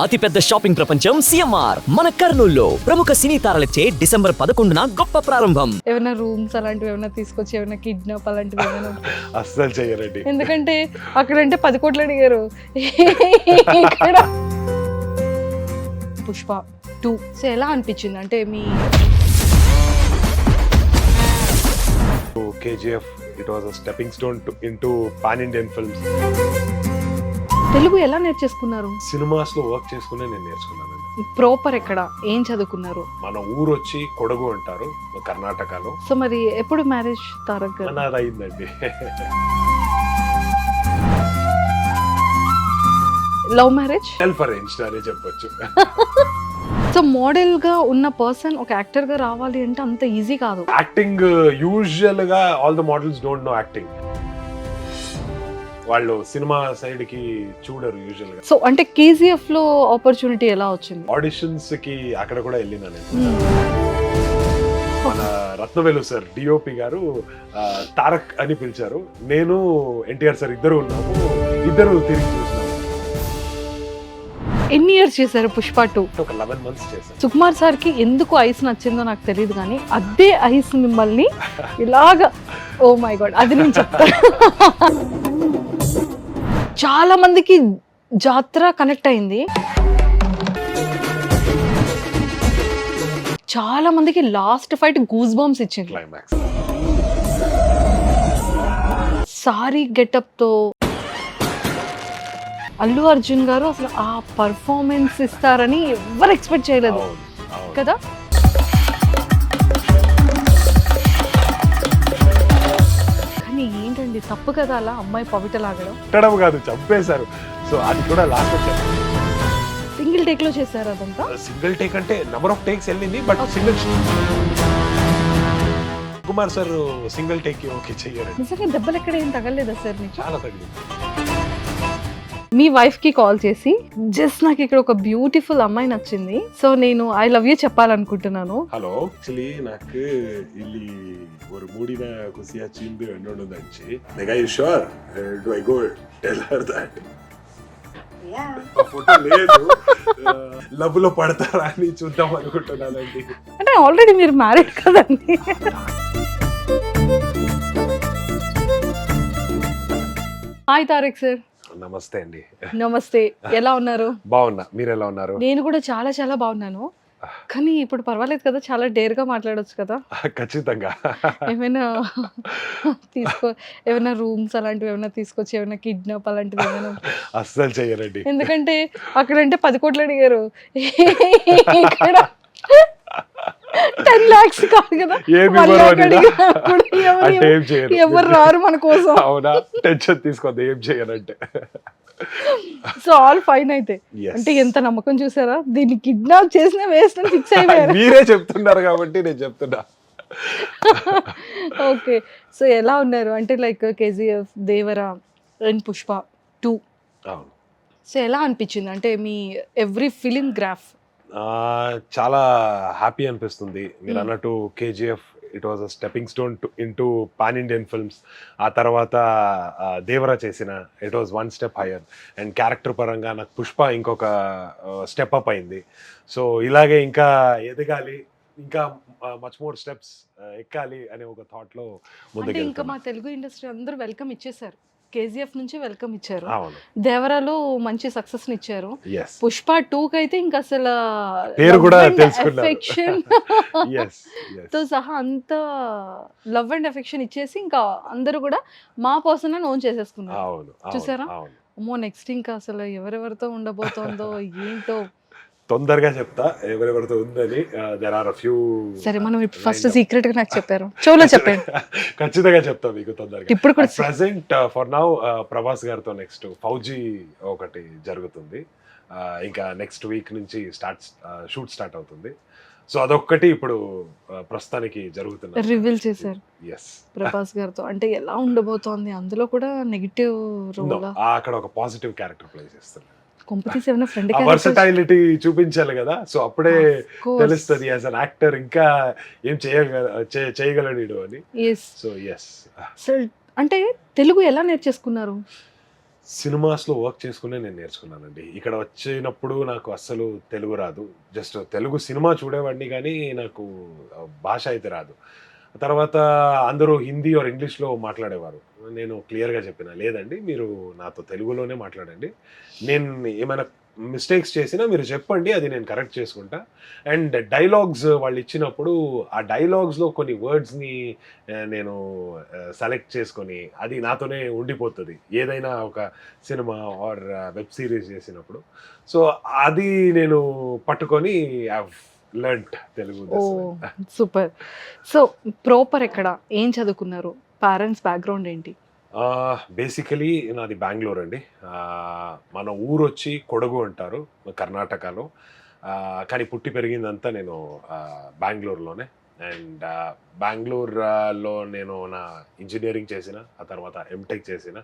అతిపెద్ద షాపింగ్ ప్రపంచం సిఎంఆర్ మన కర్నూలులో ప్రముఖ సినీ తారలచే డిసెంబర్ 11న గొప్ప ప్రారంభం. ఏమైనా రూమ్స్ అలాంటివి ఏమైనా తీసుకొచ్చి ఏమైనా కిడ్నాప్ అలాంటివి ఏమైనా అస్సలు చేయరండి. ఎందుకంటే అక్కడంటే 10 కోట్లు అడిగారు. ఇక్కడ పుష్ప 2 సో ఎలా అనిపించింది అంటే మీ KGF it was a stepping stone into pan Indian films. Telugu ఎలా నేర్చేసుకున్నారు? సినిమాస్ లో వర్క్ చేసుకునే నేను నేర్చుకున్నానండి. ప్రాపర్ ఎక్కడ ఏం చదువుకున్నారు? మన ఊరు వచ్చి కొడగు అంటారు కర్ణాటకలో. సో మరి ఎప్పుడు మ్యారేజ్ తారక్ గారు? నాది అయిందండి. Love marriage? సెల్ఫ్ అరేంజ్డ్ అనే చెప్పొచ్చు. సో మోడల్ గా ఉన్న పర్సన్ ఒక యాక్టర్ గా రావాలి అంటే అంత ఈజీ కాదు. యాక్టింగ్ యూజువల్ గా all the models don't know acting. వాళ్ళు సినిమా సైడ్ కి చూడరు యూజువల్ గా. సో అంటే KGF లో ఆపర్చునిటీ ఎలా వచ్చింది? ఆడిషన్స్ కి అక్కడ కూడా వెళ్ళినా నేను. మన రత్నవేలు సార్ డిఓపి గారు తారక్ అని పిలిచారు. నేను ఎన్టీఆర్ సార్ ఇద్దరు ఉన్నాము. ఇద్దరు తిరిగి చూసినాము. ఎన్ని ఇయర్స్ చేశారు పుష్ప 2? ఒక 11 months చేశాను. సుకుమార్ సార్ కి ఎందుకు ఐస్ నచ్చిందో నాకు తెలియదు కానీ అదే ఐస్ మిమ్మల్ని ఇలాగా ఓ మై గాడ్ అది నేను చెప్తాను. చాలా మందికి జాత్ర కనెక్ట్ అయింది, చాలా మందికి లాస్ట్ ఫైట్ గూస్ బంప్స్ ఇచ్చింది. క్లైమాక్స్ సారీ గెటప్ తో అల్లు అర్జున్ గారు అసలు ఆ పర్ఫార్మెన్స్ ఇస్తారని ఎవరు ఎక్స్పెక్ట్ చేయలేదు కదా. కానీ ఏంటండి తప్పు కదా అలా అమ్మాయి పవిట లాగడం? పెట్టడం కాదు, చంపేశారు. సో అది కూడా లాస్ట్ సింగిల్ టేక్ లో చేశారు అదంతా. సింగిల్ టేక్ అంటే నెంబర్ ఆఫ్ టేక్స్ వెళ్ళింది, but single Kumar sir single take okay చెయ్యారు. నిజంగా దెబ్బలు ఎక్కడ ఏం తగలేదా సార్ మీకు? చాలా తగిలింది. మీ వైఫ్ కి కాల్ చేసి జస్ట్ నాకు ఇక్కడ ఒక బ్యూటిఫుల్ అమ్మాయి నచ్చింది, సో నేను ఐ లవ్ యూ చెప్పాలనుకుంటున్నాను. ஹலோ ஆக்சுவலி నాకు ಇಲ್ಲಿ ஒரு மூடின குசியா சீந்து என்னொன்னு வந்துச்சு. The guy is sure do I go tell her that? Yeah. Photo లేదు, లవ్ లో పడతారా అని చూద్దాం అనుకుంటున్నానండి. అంటే ఆల్రెడీ మీరు మ్యారీడ్ కదండి. Hi Tarak sir. నమస్తే అండి. నమస్తే, ఎలా ఉన్నారు? బాగున్నా, మీరు ఎలా ఉన్నారు? నేను కూడా చాలా చాలా బాగున్నాను. కానీ ఇప్పుడు పర్వాలేదు కదా, చాలా డేర్ గా మాట్లాడొచ్చు కదా. ఖచ్చితంగా. ఏమైనా ఏమైనా రూమ్స్ అలాంటివి ఏమైనా తీసుకొచ్చి ఏమైనా కిడ్నాప్ అలాంటివి ఏమైనా? అస్సలు చేయరండి. ఎందుకంటే అక్కడంటే 10 కోట్లు అడిగారు, ఇక్కడ 10 lakhs కాదు కదా. ఎవరు రారు మన కోసం. అవునా, టెన్షన్ తీసుకోద్దు, ఏం చేయనంటే. సో ఆల్ ఫైన్ అయితే. అంటే ఎంత నమ్మకం చూసారా, దీన్ని కిడ్నాప్ చేసిన వేస్ట్ అని ఫిక్స్ అయిపోయారు. మీరే చెప్తున్నారు కాబట్టి నేను చెప్తున్నా. ఓకే, సో ఎలా ఉన్నారు అంటే like KGF, Devara and Pushpa 2. అవును. సో ఎలా అనిపించింది అంటే మీ ఎవ్రీ ఫిలిం గ్రాఫ్? చాలా హ్యాపీ అనిపిస్తుంది. మీరు అన్నట్టు KGF it was a stepping stone into pan Indian films. ఆ తర్వాత దేవరా చేసిన it was 1 step hire. And character పరంగా నాకు పుష్ప ఇంకొక స్టెప్ అప్ అయింది. సో ఇలాగే ఇంకా ఎదగాలి, ఇంకా మచ్ మోర్ స్టెప్స్ ఎక్కాలి అనే ఒక థాట్లో ముందుకు. ఇంకా మా తెలుగు ఇండస్ట్రీ అందరూ వెల్కమ్ ఇచ్చేసారు. KGF నుంచి వెల్కమ్ ఇచ్చారు, అవును. దేవరాలో మంచి సక్సెస్ ని ఇచ్చారు. పుష్ప 2 కి అయితే ఇంకా అసలు పేరు కూడా తెలుసుకున్నారు, ఎఫెక్షన్ తో సహా అంత లవ్ అండ్ ఎఫెక్షన్ ఇచ్చేసి ఇంకా అందరూ కూడా మా పర్సన్ అని ఓన్ చేసేసుకున్నారు. చూసారా? అమ్మో, నెక్స్ట్ ఇంకా అసలు ఎవరెవరితో ఉండబోతోందో ఏంటో. తొందరగా చెప్తా ఎవరెవరితో ఉందని. There are a few. సరే, మనం ఫస్ట్ సీక్రెట్ గా నాకు చెప్పారు, చెవులో చెప్పండి. ఖచ్చితంగా చెప్తా మీకు తొందరగా. ఇప్పుడు కూడా ప్రెసెంట్ ఫర్ నౌ ప్రభాస్ గారితో నెక్స్ట్ ఫౌజీ ఒకటి జరుగుతుంది. ఇంకా నెక్స్ట్ వీక్ నుంచి షూట్ స్టార్ట్ అవుతుంది. సో అదొక్కటి ఇప్పుడు ప్రస్తుతానికి జరుగుతుంది. రివీల్ చేశారు ప్రభాస్ గారితో. అంటే ఎలా ఉండబోతోంది, అందులో కూడా నెగిటివ్ రోల్, అక్కడ ఒక పాజిటివ్ క్యారెక్టర్ ప్లే చేస్తారు. వర్సటైలిటీ చూపించాలి కదా, సో అప్పుడే తెలుస్తుంది యాజ్ అన్ యాక్టర్ ఇంకా ఏం చేయగలడు అని. అంటే తెలుగు ఎలా నేర్చేసుకున్నారు? సినిమాస్లో వర్క్ చేసుకునే నేను నేర్చుకున్నానండి. ఇక్కడ వచ్చినప్పుడు నాకు అస్సలు తెలుగు రాదు. జస్ట్ తెలుగు సినిమా చూడేవాడిని కానీ నాకు భాష అయితే రాదు. తర్వాత అందరూ హిందీ ఆర్ ఇంగ్లీష్‌లో మాట్లాడేవారు. నేను క్లియర్‌గా చెప్పిన, లేదండి మీరు నాతో తెలుగులోనే మాట్లాడండి. నేను ఏమైనా మిస్టేక్స్ చేసినా మీరు చెప్పండి, అది నేను కరెక్ట్ చేసుకుంటా. అండ్ డైలాగ్స్ వాళ్ళు ఇచ్చినప్పుడు ఆ డైలాగ్స్‌లో కొన్ని వర్డ్స్‌ని నేను సెలెక్ట్ చేసుకొని అది నాతోనే ఉండిపోతది. ఏదైనా ఒక సినిమా ఆర్ వెబ్ సీరీస్ చేసినప్పుడు. సో అది నేను పట్టుకొని ఐ హావ్ లెర్న్డ్ తెలుగు ఓ this way. Super. So proper ఎక్కడ, ఏం చదువుకున్నారు, పేరెంట్స్ బ్యాక్గ్రౌండ్ ఏంటి? బేసికలీ నాది బెంగుళూరు అండి. మన ఊరొచ్చి కొడగు అంటారు కర్ణాటకలో. కానీ పుట్టి పెరిగిందంతా నేను బెంగుళూరులోనే. అండ్ బెంగుళూరులో నేను నా ఇంజనీరింగ్ చేసిన, ఆ తర్వాత ఎంటెక్ చేసిన.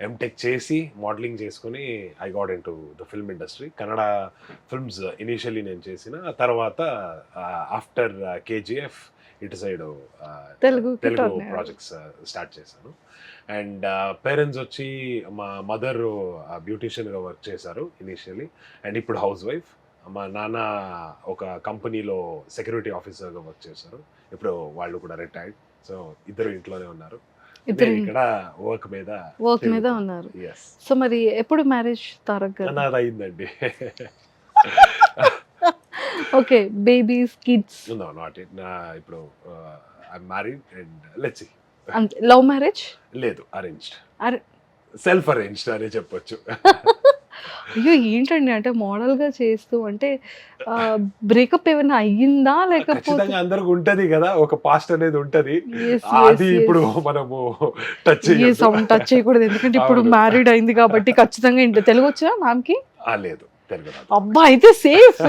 ఎంటెక్ చేసి మోడలింగ్ చేసుకుని I got in to the film industry. Kannada films initially నేను చేసిన, ఆ తర్వాత ఆఫ్టర్ కేజీఎఫ్ ఇటు side Telugu Telugu projects start చేశాను. అండ్ పేరెంట్స్ వచ్చి మా మదర్ బ్యూటీషియన్గా వర్క్ చేశారు ఇనీషియలీ, అండ్ ఇప్పుడు హౌస్ వైఫ్. మా నాన్న ఒక కంపెనీలో సెక్యూరిటీ ఆఫీసర్గా వర్క్ చేశారు. ఇప్పుడు వాళ్ళు కూడా రిటైర్డ్. సో ఇద్దరు ఇంట్లోనే ఉన్నారు. ఇద్దరు నేను ఇక్కడ వర్క్ మీద వర్క్ మీద ఉన్నారు. ఎస్ సో మరి ఎప్పుడు మ్యారేజ్ తారక్ గారు? నాది అయిందండి. Okay, babies, kids? No not it. ఇప్పుడు I married and let's see. అంతే. Love marriage? లేదు, అరేంజ్డ్. అరే సెల్ఫ్ అరేంజ్డ్ అనే చెప్పొచ్చు. అయ్యో ఏంటండి, అంటే మోడల్ గా చేస్తూ అంటే బ్రేకప్ ఏమైనా అయ్యిందా లేకపోతే? ఖచ్చితంగా అందరికి ఉంటది కదా, ఒక పాస్ట్ అనేది ఉంటది. Yes, అది yes, ఇప్పుడు yes. మనము టచ్ ఏ సౌండ్ టచ్ చేయకూడదు, ఎందుకంటే ఇప్పుడు అవును. మ్యారీడ్ అయింది కాబట్టి ఖచ్చితంగా ఇంట్లో తెలుగు వచ్చా మ్యామ్ కి? లేదు, తెలుగు రాదు. అబ్బా అయితే సేఫ్.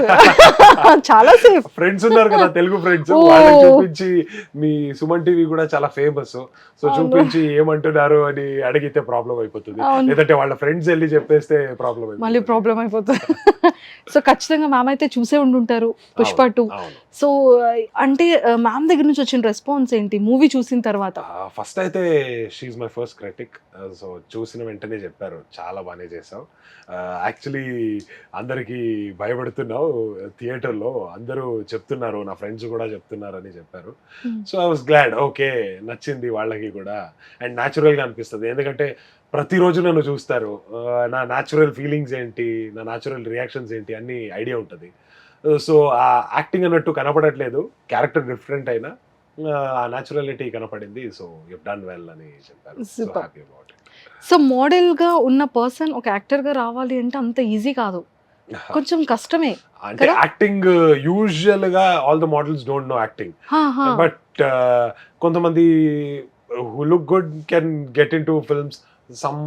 చాలా సేఫ్. ఫ్రెండ్స్ ఉన్నారు కదా తెలుగు ఫ్రెండ్స్, ఓ. వాళ్ళకి చూపించి మీ సుమన్ టీవీ కూడా చాలా ఫేమస్. సో అవును. చూపించి ఏమంటున్నారు అని అడిగితే ప్రాబ్లం అయిపోతుంది. అవును. లేదంటే వాళ్ళ ఫ్రెండ్స్ వెళ్ళి చెప్పేస్తే ప్రాబ్లం మళ్ళీ ప్రాబ్లం అయిపోతుంది. సో ఖచ్చితంగా మ్యామ్ అయితే చూసే ఉండుంటారు పుష్ప 2. అవును. సో అంటే మ్యామ్ దగ్గర నుంచి వచ్చిన రెస్పాన్స్ ఏంటి మూవీ చూసిన తర్వాత? ఫస్ట్ అయితే she's my first critic. So చూసిన వెంటనే చెప్పారు చాలా బాగానే చేసావు, యాక్చువల్లీ అందరికీ భయపడుతున్నావు థియేటర్లో, అందరూ చెప్తున్నారు, నా ఫ్రెండ్స్ కూడా చెప్తున్నారు అని చెప్పారు. So I was glad, okay నచ్చింది వాళ్ళకి కూడా. అండ్ న్యాచురల్గా అనిపిస్తుంది, ఎందుకంటే ప్రతిరోజు నన్ను చూస్తారు, నా న్యాచురల్ ఫీలింగ్స్ ఏంటి, నా న్యాచురల్ రియాక్షన్స్ ఏంటి అన్ని ఐడియా ఉంటుంది. సో ఆ యాక్టింగ్ అన్నట్టు కనపడట్లేదు, క్యారెక్టర్ డిఫరెంట్ అయినా ఆ న్యాచురాలిటీ కనపడింది. సో యు డన్ వెల్ అని చెప్పారు. So Super. Happy about so model గా ఉన్న పర్సన్ ఒక యాక్టర్ గా రావాలి అంటే అంత ఈజీ కాదు, ఇట్. కొంచెం కష్టమే. అంటే కదా? యాక్టింగ్ యూజువల్ గా all the models don't know acting, హా, హా. బట్ కొంతమంది who look good can get in to films. Some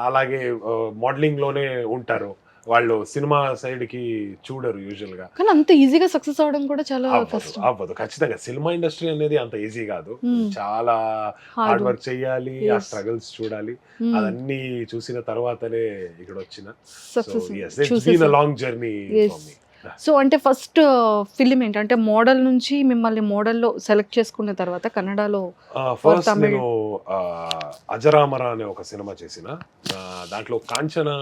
అలాగే మోడలింగ్ లోనే ఉంటారు, వాళ్ళు సినిమా సైడ్ కి చూడరు యూజువల్ గా. కానీ అంత ఈజీగా సక్సెస్ అవడం కూడా చాలా కష్టం. అవ్వదు ఖచ్చితంగా. సినిమా ఇండస్ట్రీ అనేది అంత ఈజీ కాదు, Hmm. చాలా Hard. హార్డ్ వర్క్ చేయాలి, ఆ Yes. స్ట్రగుల్స్ చూడాలి. Hmm. అదన్నీ చూసిన తర్వాతనే ఇక్కడ వచ్చిన. Success ఇట్స్ చూసేసి- been a long journey Yes. For me. So అంటే ఫస్ట్ ఫిలిం ఏంటి, అంటే మోడల్ నుంచి మిమ్మల్ని మోడల్లో సెలెక్ట్ చేసుకున్న తర్వాత కన్నడలో ఫస్ట్ తమిళ్? నేను అజరామర అనే ఒక సినిమా చేసిన, దాంట్లో కాంచన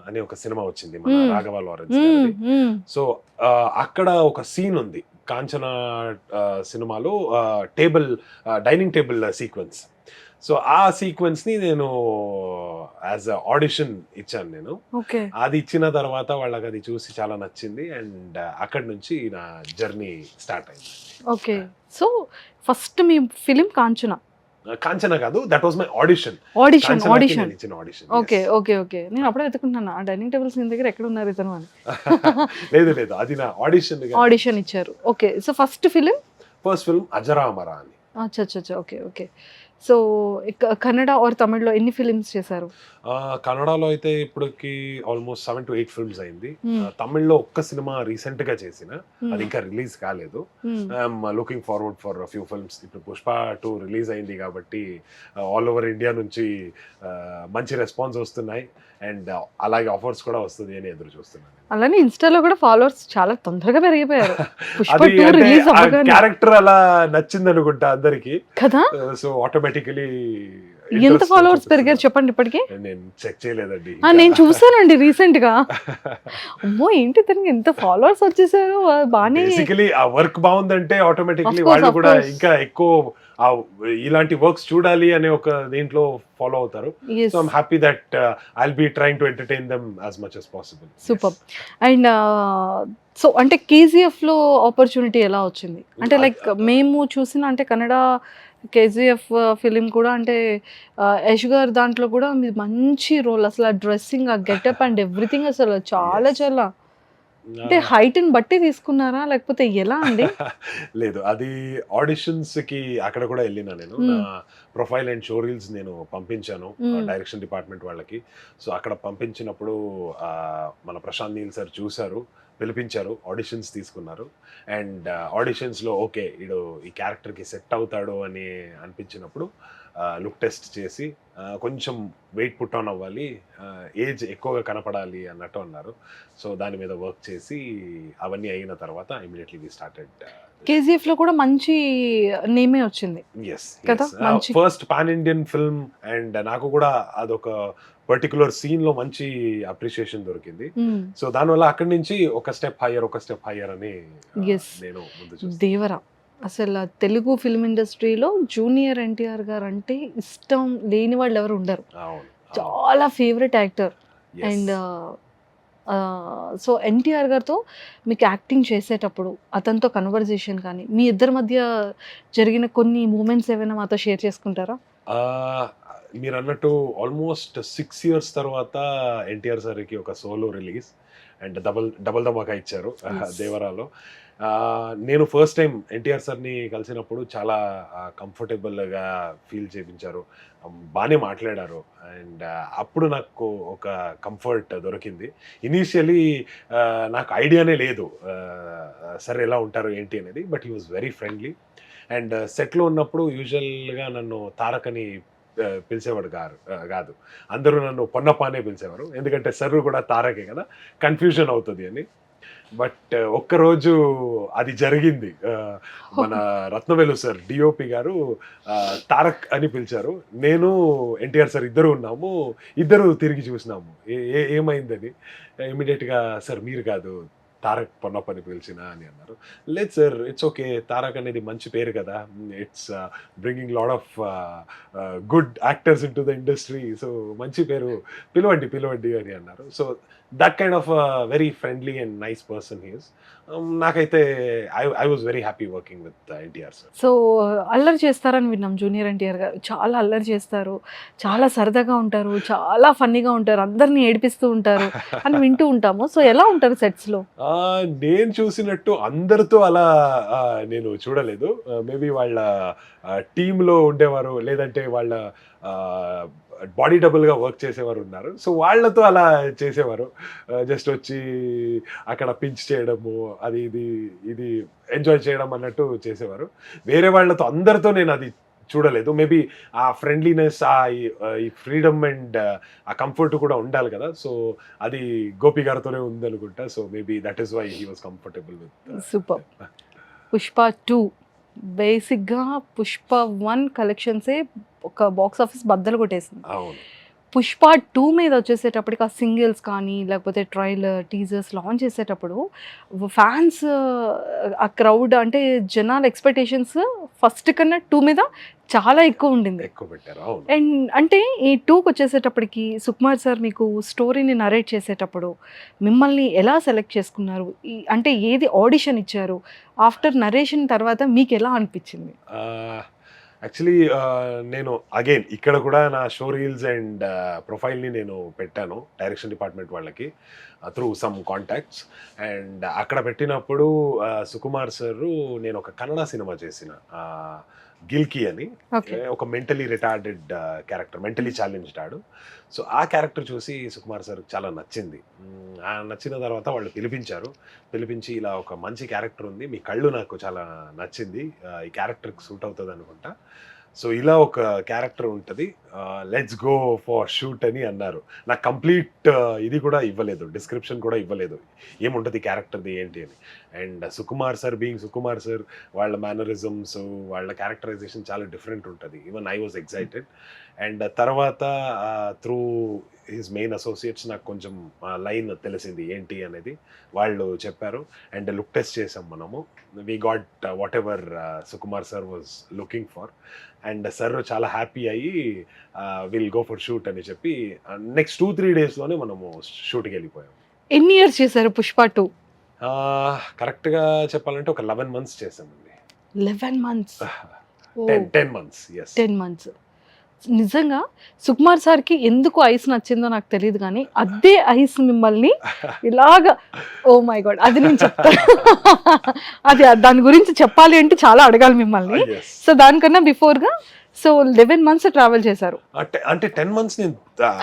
అనే ఒక సినిమా వచ్చింది మన Hmm. రాఘవ లారెన్స్ గారిది. సో అక్కడ ఒక సీన్ ఉంది కాంచన సినిమాలో, డైనింగ్ టేబుల్ సీక్వెన్స్. సో ఆ సీక్వెన్స్ ని నేను యాజ్ ఆడిషన్ ఇచ్చాను నేను. ఓకే. అది ఇచ్చిన తర్వాత వాళ్ళకి అది చూసి చాలా నచ్చింది, అండ్ అక్కడి నుంచి నా జర్నీ స్టార్ట్ అయింది. ఓకే. సో ఫస్ట్ మీ ఫిలిం కాంచన? కాంచన కాదు, that was my audition. Audition. Audition. ఇచ్చిన ఆడిషన్. Okay, okay, okay. నేను అప్పుడే వెతుకుంటున్నాను ఆ డైనింగ్ టేబుల్స్ దగ్గర ఎక్కడ ఉన్నారు ఇతను అని. లేదు లేదు, అది నా ఆడిషన్. ఆడిషన్ ఇచ్చారు. Okay. So first film? First film Ajaramara అని. అచ్చా అచ్చా. Okay, okay. So Kannada or తమిళ్లో ఎన్ని ఫిలిమ్స్ చేశారు? కన్నడలో అయితే ఇప్పటికి ఆల్మోస్ట్ 7 to 8 ఫిల్మ్స్ అయింది. Hmm. తమిళ్లో ఒక్క సినిమా రీసెంట్ గా చేసిన, Hmm. అది ఇంకా రిలీజ్ కాలేదు. Hmm. I'm looking forward for few films. ఇప్పుడు పుష్ప 2 రిలీజ్ అయింది కాబట్టి ఆల్ ఓవర్ ఇండియా నుంచి మంచి రెస్పాన్స్ వస్తున్నాయి, అండ్ అలాగే ఆఫర్స్ కూడా వస్తుంది అని ఎదురు చూస్తున్నాను. అలానే ఇన్స్టాలో కూడా ఫాలోవర్స్ చాలా తొందరగా పెరిగిపోయారు పుష్ప అది 2 అంటే రిలీజ్ ఆ అవ్వగానే. క్యారెక్టర్ అలా నచ్చింది అనుకుంటా అందరికి. కదా? సో ఆటోమేటికలీ ఎంత ఫాలోవర్స్ పెరిగారు చెప్పండి ఇప్పటికి? నేను చెక్ చేయలేదండి. నేను చూసానండి రీసెంట్ గా. అమ్మో ఏంటి తనకి ఎంత ఫాలోవర్స్ వచ్చేసారు, బానే. బేసికలీ ఆ వర్క్ బాగుందంటే ఆటోమేటిక్లీ Of course, వాళ్ళు of కూడా course. ఇంకా ఎక్కువ ఇలాంటి వర్క్స్ చూడాలి అనే ఒక దీంట్లో ఫాలో అవుతారు. Yes. So I'm happy that I'll be trying to entertain them as much as possible. Super. And so అంటే కేజీఎఫ్ లో ఆపర్చునిటీ ఎలా వచ్చింది? అంటే లైక్ మేము చూసిన అంటే కన్నడ కేజీఎఫ్ ఫిలిం కూడా అంటే యష్ గారు దాంట్లో కూడా మీరు మంచి రోల్, అసలు ఆ డ్రెస్సింగ్, ఆ గెటప్ అండ్ ఎవ్రీథింగ్ అసలు చాలా చాలా అంటే హైట్ ని బట్టి తీసుకున్నారా లేకపోతే ఎలా అండి? లేదు, అది ఆడిషన్స్ కి అక్కడ కూడా వెళ్ళినా నేను. నా ప్రొఫైల్ అండ్ షో రీల్స్ నేను పంపించాను డైరెక్షన్ డిపార్ట్మెంట్ వాళ్ళకి. సో అక్కడ పంపించినప్పుడు మన ప్రశాంత్ నీల్ సార్ చూశారు, పిలిపించారు, ఆడిషన్స్ తీసుకున్నారు. అండ్ ఆడిషన్స్లో ఓకే వీడు ఈ క్యారెక్టర్కి సెట్ అవుతాడు అని అనిపించినప్పుడు లుక్ టెస్ట్ చేసి కొంచెం వెయిట్ పుట్ ఆన్ అవ్వాలి, ఏజ్ ఎక్కువగా కనపడాలి అన్నట్టు అన్నారు. సో దాని మీద వర్క్ చేసి అవన్నీ అయిన తర్వాత ఇమీడియట్లీ వి స్టార్టెడ్. కేజీఎఫ్ లో కూడా మంచి నేమే వచ్చింది కదా, మంచి first pan Indian film. And నాకు కూడా అదొక పర్టికులర్ సీన్ లో మంచి అప్రిషియేషన్ దొరికింది. సో దానివల్ల అక్కడి నుంచి ఒక స్టెప్ హయ్యర్ అని నేను ముందు చూస్తాను. దేవరా అసలు తెలుగు ఫిల్మ్ ఇండస్ట్రీలో జూనియర్ ఎన్టీఆర్ గారు అంటే ఇష్టం లేని వాళ్ళు ఎవరు ఉండరు. చాలా favourite actor. And so NTR గారితో మీకు యాక్టింగ్ చేసేటప్పుడు అతనితో కన్వర్జేషన్ కానీ మీ ఇద్దరి మధ్య జరిగిన కొన్ని మూమెంట్స్ ఏమైనా మాతో షేర్ చేసుకుంటారా? మీరు అన్నట్టు ఆల్మోస్ట్ 6 years తర్వాత ఎన్టీఆర్ సార్కి ఒక సోలో రిలీజ్ అండ్ డబల్ ధమాకా ఇచ్చారు దేవరాలో. నేను ఫస్ట్ టైం ఎన్టీఆర్ సార్ని కలిసినప్పుడు చాలా కంఫర్టబుల్గా ఫీల్ చేయించారు, బాగానే మాట్లాడారు. అండ్ అప్పుడు నాకు ఒక కంఫర్ట్ దొరికింది. ఇనీషియలీ నాకు ఐడియానే లేదు సార్ ఎలా ఉంటారు ఏంటి అనేది, but he was very friendly. And సెట్లో ఉన్నప్పుడు యూజువల్గా నన్ను తారక్ అని పిలిచేవాడు కాదు, అందరూ నన్ను పొన్నపానే పిలిచేవారు, ఎందుకంటే సర్ కూడా తారకే కదా, కన్ఫ్యూజన్ అవుతుంది అని. బట్ ఒక్కరోజు అది జరిగింది. మన రత్నవేలు సార్ డిఓపి గారు తారక్ అని పిలిచారు, నేను ఎన్టీఆర్ సార్ ఇద్దరు ఉన్నాము, ఇద్దరు తిరిగి చూసినాము ఏమైందని. ఇమీడియట్గా సార్ మీరు కాదు తారక్ పొన్నప్పని పిలిచిన అని అన్నారు. లేదు సార్ ఇట్స్ ఓకే, తారక్ అనేది మంచి పేరు కదా, it's bringing lot of good actors into the industry, so మంచి పేరు, పిలవండి అని అన్నారు. So that kind of very friendly and nice person he is. నాకైతే I was very happy working with NTR sir. So అల్లరి చేస్తారని విన్నాం junior NTR గారు, చాలా అల్లరి చేస్తారు, చాలా సరదాగా ఉంటారు, చాలా ఫన్నీగా ఉంటారు, అందరినీ ఏడిపిస్తూ ఉంటారు అని వింటూ ఉంటాము. సో ఎలా ఉంటారు సెట్స్లో? నేను చూసినట్టు అందరితో అలా నేను చూడలేదు. మేబీ వాళ్ళ టీంలో ఉండేవారు, లేదంటే వాళ్ళ బాడీ డబుల్గా వర్క్ చేసేవారు ఉన్నారు. సో వాళ్ళతో అలా చేసేవారు, జస్ట్ వచ్చి అక్కడ పించ్ చేయడము, అది ఇది ఎంజాయ్ చేయడం అన్నట్టు చేసేవారు. వేరే వాళ్ళతో అందరితో నేను అది చూడలేదు. మేబీ ఆ ఫ్రెండ్లీనెస్, ఈ ఫ్రీడమ్ అండ్ ఆ కంఫర్ట్ కూడా ఉండాలి కదా, సో అది గోపి గారితోనే ఉందనుకుంటా. So maybe that is why he was comfortable with. Super. Pushpa 2 బేసిక్గా పుష్ప 1 కలెక్షన్సే ఒక బాక్స్ ఆఫీస్ బద్దలు కొట్టేసింది. అవును. పుష్ప 2 మీద వచ్చేసేటప్పటికి ఆ సింగిల్స్ కానీ లేకపోతే ట్రైలర్ టీజర్స్ లాంచ్ చేసేటప్పుడు ఫ్యాన్స్, ఆ క్రౌడ్ అంటే జనాల ఎక్స్పెక్టేషన్స్ ఫస్ట్ కన్నా 2 మీద చాలా ఎక్కువ ఉండింది, ఎక్కువ పెట్టారు. అవును. అండ్ అంటే ఈ 2కి వచ్చేసేటప్పటికి సుకుమార్ సార్ మీకు స్టోరీని నరేట్ చేసేటప్పుడు మిమ్మల్ని ఎలా సెలెక్ట్ చేసుకున్నారు? అంటే ఏది ఆడిషన్ ఇచ్చారు? ఆఫ్టర్ నరేషన్ తర్వాత మీకు ఎలా అనిపించింది? యాక్చువల్లీ నేను అగైన్ ఇక్కడ కూడా నా షో రీల్స్ అండ్ ప్రొఫైల్ని నేను పెట్టాను డైరెక్షన్ డిపార్ట్మెంట్ వాళ్ళకి త్రూ సమ్ కాంటాక్ట్స్. అండ్ అక్కడ పెట్టినప్పుడు సుకుమార్ సారు నేను ఒక కన్నడ సినిమా చేసిన గిల్కీ అని, ఒక mentally retarded character, mentally challenged ఆడు. సో ఆ క్యారెక్టర్ చూసి సుకుమార్ సార్ చాలా నచ్చింది. నచ్చిన తర్వాత వాళ్ళు పిలిపించి ఇలా ఒక మంచి క్యారెక్టర్ ఉంది, మీ కళ్ళు నాకు చాలా నచ్చింది, ఈ క్యారెక్టర్కి సూట్ అవుతుంది అనుకుంటా, సో ఇలా ఒక క్యారెక్టర్ ఉంటుంది, లెట్స్ గో ఫర్ షూట్ అని అన్నారు. నాకు కంప్లీట్ ఇది కూడా ఇవ్వలేదు, డిస్క్రిప్షన్ కూడా ఇవ్వలేదు ఏముంటుంది క్యారెక్టర్ది ఏంటి అని. And Sukumar sir being Sukumar sir, వాళ్ళ మేనరిజమ్స్, వాళ్ళ క్యారెక్టరైజేషన్ చాలా డిఫరెంట్ ఉంటుంది. Even I was excited. And తర్వాత త్రూ హిస్ మెయిన్ అసోసియేట్స్ నాకు కొంచెం లైన్ తెలిసింది ఏంటి అనేది, వాళ్ళు చెప్పారు. అండ్ లుక్ టెస్ట్ చేసాం మనము, we got what ever Sukumar sir was looking for. And sir చాలా హ్యాపీ అయ్యి విల్ గో ఫర్ షూట్ అని చెప్పి నెక్స్ట్ 2-3 డేస్లోనే మనము షూట్కి వెళ్ళిపోయాం. ఎన్ని ఇయర్స్ చేశారు పుష్ప 2? కరెక్ట్గా చెప్పాలంటే ఒక 11 months చేసామండి. 11 months. 10 months, yes. 10 months. నిజంగా సుకుమార్ సార్కి ఎందుకు ఐస్ నచ్చిందో నాకు తెలియదు, కానీ అదే ఐస్ మిమ్మల్ని ఇలాగా, ఓ మై గాడ్, అది నేను చెప్తాను. అది దాని గురించి చెప్పాలి అంటే చాలా అడగాలి మిమ్మల్ని. Yes. సో దానికన్నా బిఫోర్గా సో 11 months ట్రావెల్ చేశారు. అంటే 10 months నేను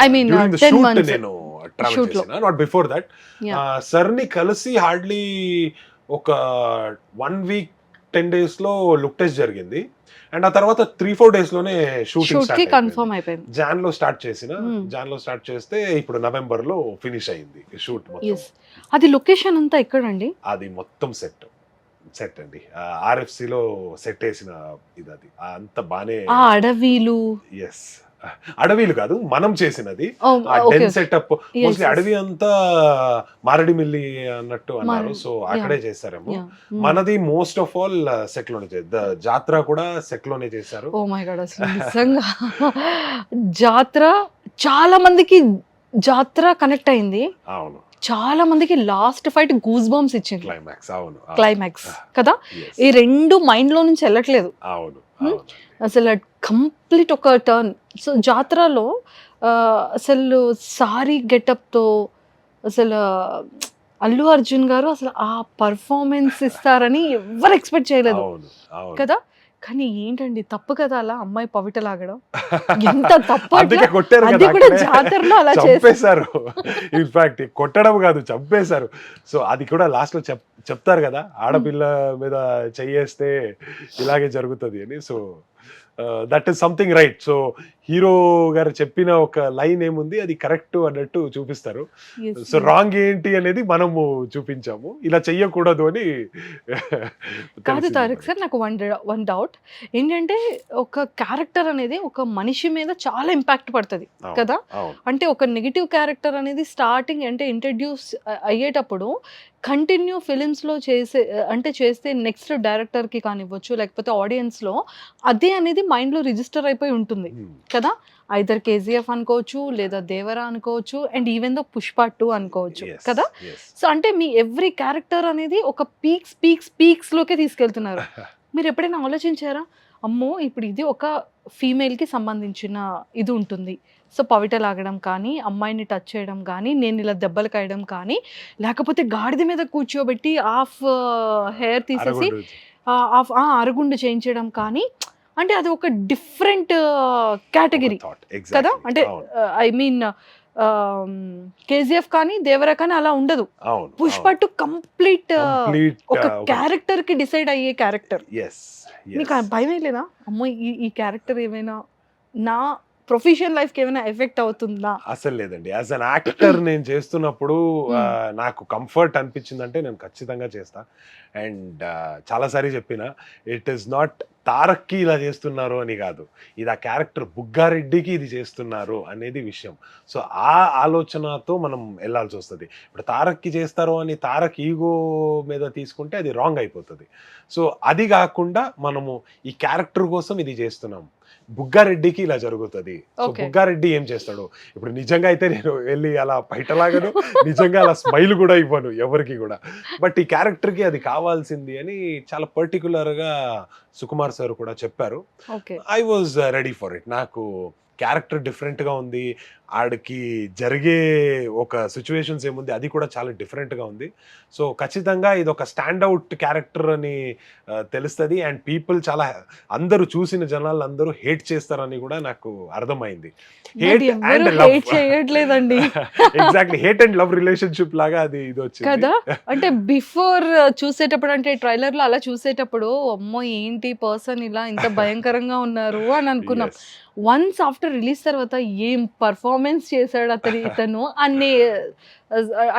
I mean, during the 10 shoot months. నేను ట్రావెల్ Shoot లో. చేసిన, నాట్ బిఫోర్ దట్. Yeah. సార్ని కలిసి హార్డ్లీ ఒక 1 week 10 days లో లుక్ టెస్ట్ జరిగింది. అండ్ ఆ తర్వాత 3-4 days లోనే షూట్ కి షూటింగ్ కన్ఫర్మ్ అయిపోయింది. జాన్ లో స్టార్ట్ చేసిన, Hmm. జాన్ లో స్టార్ట్ చేస్తే ఇప్పుడు నవంబర్ లో ఫినిష్ అయింది షూట్ మొత్తం. ఎస్. అది లొకేషన్ అంతా ఎక్కడండి? అది మొత్తం సెట్ అండి, RFC లో సెట్ వేసిన ఇది. అది అంత బానే, ఆ అడవిలు, ఎస్, అడవిలు కాదు మనం చేసినది, డెన్ సెటప్. మోస్ట్లీ అడవి అంతా మారడిమిల్లి అన్నట్టు అన్నారు, సో అక్కడే చేశారేమో. మనది మోస్ట్ ఆఫ్ ఆల్ సెట్ లోనే జాత్ర కూడా సెట్ లోనే చేశారు. ఓ మై గాడ్, అసలు నిజంగా జాత్ర చాలా మందికి జాత్ర కనెక్ట్ అయింది. అవును, చాలా మందికి లాస్ట్ ఫైట్ గూస్ బంప్స్ ఇచ్చింది, క్లైమాక్స్. అవును, క్లైమాక్స్ కదా. Yes. ఈ రెండు మైండ్ లో నుంచి వెళ్ళట్లేదు అవును, అసలు, కంప్లీట్ ఒక టర్న్. సో జాత్రలో అసలు సారీ గెటప్తో అసలు అల్లు అర్జున్ గారు అసలు ఆ పర్ఫార్మెన్స్ ఇస్తారని ఎవరు ఎక్స్పెక్ట్ చేయలేదు అవును, అవును. కదా. కానీ ఏంటండి తప్పు కదా అలా అమ్మాయి పవిట లాగడం, ఎంత తప్పు. అందుకే కొట్టారు అది కదా, కూడా అక్కడే జాతరలో అలా చంపేశారు. ఇన్ఫాక్ట్ కొట్టడం కాదు, చంపేశారు. సో అది కూడా లాస్ట్ లో చెప్తారు కదా, ఆడపిల్ల మీద చెయ్యేస్తే ఇలాగే జరుగుతుంది అని. So that is something right. So hero గారు చెప్పిన ఒక లైన్ ఏముంది అది కరెక్ట్ అన్నట్టు చూపిస్తారు. సో రాంగ్ ఏంటి అనేది మనము చూపించాము, ఇలా చెయ్యకూడదు అని. కాదు తారక్ సార్, నాకు వన్ డౌట్ ఏంటంటే, ఒక క్యారెక్టర్ అనేది ఒక మనిషి మీద చాలా ఇంపాక్ట్ పడుతుంది కదా. అంటే ఒక నెగిటివ్ క్యారెక్టర్ అనేది స్టార్టింగ్ అంటే ఇంట్రడ్యూస్ అయ్యేటప్పుడు కంటిన్యూ ఫిలిమ్స్లో చేస్తే నెక్స్ట్ డైరెక్టర్కి కానివ్వచ్చు, లేకపోతే ఆడియన్స్లో అదే అనేది మైండ్లో రిజిస్టర్ అయిపోయి ఉంటుంది కదా. ఐదర్ KGF అనుకోవచ్చు, లేదా దేవరా అనుకోవచ్చు, అండ్ ఈవెన్ దో పుష్ప 2 అనుకోవచ్చు కదా. సో అంటే మీ ఎవ్రీ క్యారెక్టర్ అనేది ఒక పీక్స్ లోకే తీసుకెళ్తున్నారు. మీరు ఎప్పుడైనా ఆలోచించారా, అమ్మో ఇప్పుడు ఇది ఒక ఫీమేల్కి సంబంధించిన ఇది ఉంటుంది, సో పవిట లాగడం కానీ, అమ్మాయిని టచ్ చేయడం కానీ, నేను ఇలా దెబ్బలు కాయడం కానీ, లేకపోతే గాడిద మీద కూర్చోబెట్టి హాఫ్ హెయిర్ తీసేసి అరుగుండు చేయించడం కానీ, అంటే అది ఒక డిఫరెంట్ కేటగిరీ కదా. అంటే ఐ మీన్ KGF కానీ దేవరా కానీ అలా ఉండదు. పుష్ప 2 కంప్లీట్ ఒక క్యారెక్టర్ కి డిసైడ్ అయ్యే క్యారెక్టర్. మీకు భయం లేదా, అమ్మో ఈ క్యారెక్టర్ ఏమైనా నా ప్రొఫెషనల్ లైఫ్ కి ఏమైనా ఎఫెక్ట్ అవుతుందా? అసలు లేదండి. యాజ్ అన్ యాక్టర్ నేను చేస్తున్నప్పుడు నాకు కంఫర్ట్ అనిపించిందంటే నేను ఖచ్చితంగా చేస్తా. అండ్ చాలాసారి చెప్పిన, ఇట్ ఈస్ నాట్ తారక్కి ఇలా చేస్తున్నారు అని కాదు, ఇది ఆ క్యారెక్టర్ బుగ్గారెడ్డికి ఇది చేస్తున్నారు అనేది విషయం. సో ఆ ఆలోచనతో మనం వెళ్ళాల్సి వస్తుంది. ఇప్పుడు తారక్కి చేస్తారు అని తారక్ ఈగో మీద తీసుకుంటే అది రాంగ్ అయిపోతుంది. సో అది కాకుండా మనము ఈ క్యారెక్టర్ కోసం ఇది చేస్తున్నాం, బుగ్గారెడ్డికి ఇలా జరుగుతుంది, సో బుగ్గారెడ్డి ఏం చేస్తాడు. ఇప్పుడు నిజంగా అయితే నేను వెళ్ళి అలా బయటలాగను, నిజంగా అలా స్మైల్ కూడా ఇవ్వను ఎవరికి కూడా, బట్ ఈ క్యారెక్టర్కి అది కావాల్సింది అని చాలా పర్టికులర్గా సుకుమార్ సార్ కూడా చెప్పారు. I was ready for it. నాకు క్యారెక్టర్ డిఫరెంట్గా ఉంది, ఆడికి జరిగే ఒక సిచ్యువేషన్స్ ఏముంది అది కూడా చాలా డిఫరెంట్గా ఉంది. సో ఖచ్చితంగా ఇది ఒక స్టాండ్అవుట్ క్యారెక్టర్ అని తెలుస్తుంది. అండ్ పీపుల్ చాలా అందరూ చూసిన జనాలు అందరూ హేట్ చేస్తారని కూడా నాకు అర్థమైంది. హేట్ అండ్ లవ్ చేయట్లేదండి exactly, hate and love relationship లాగా అది ఇది వచ్చింది కదా. అంటే బిఫోర్ చూసేటప్పుడు, అంటే ట్రైలర్ లో అలా చూసేటప్పుడు అమ్మో ఏంటి పర్సన్ ఇలా ఇంత భయంకరంగా ఉన్నారు అని అనుకున్నాం. Yes. వన్స్ ఆఫ్టర్ రిలీజ్ తర్వాత ఏం పర్ఫార్మెన్స్ చేశాడు ఇతను అన్ని,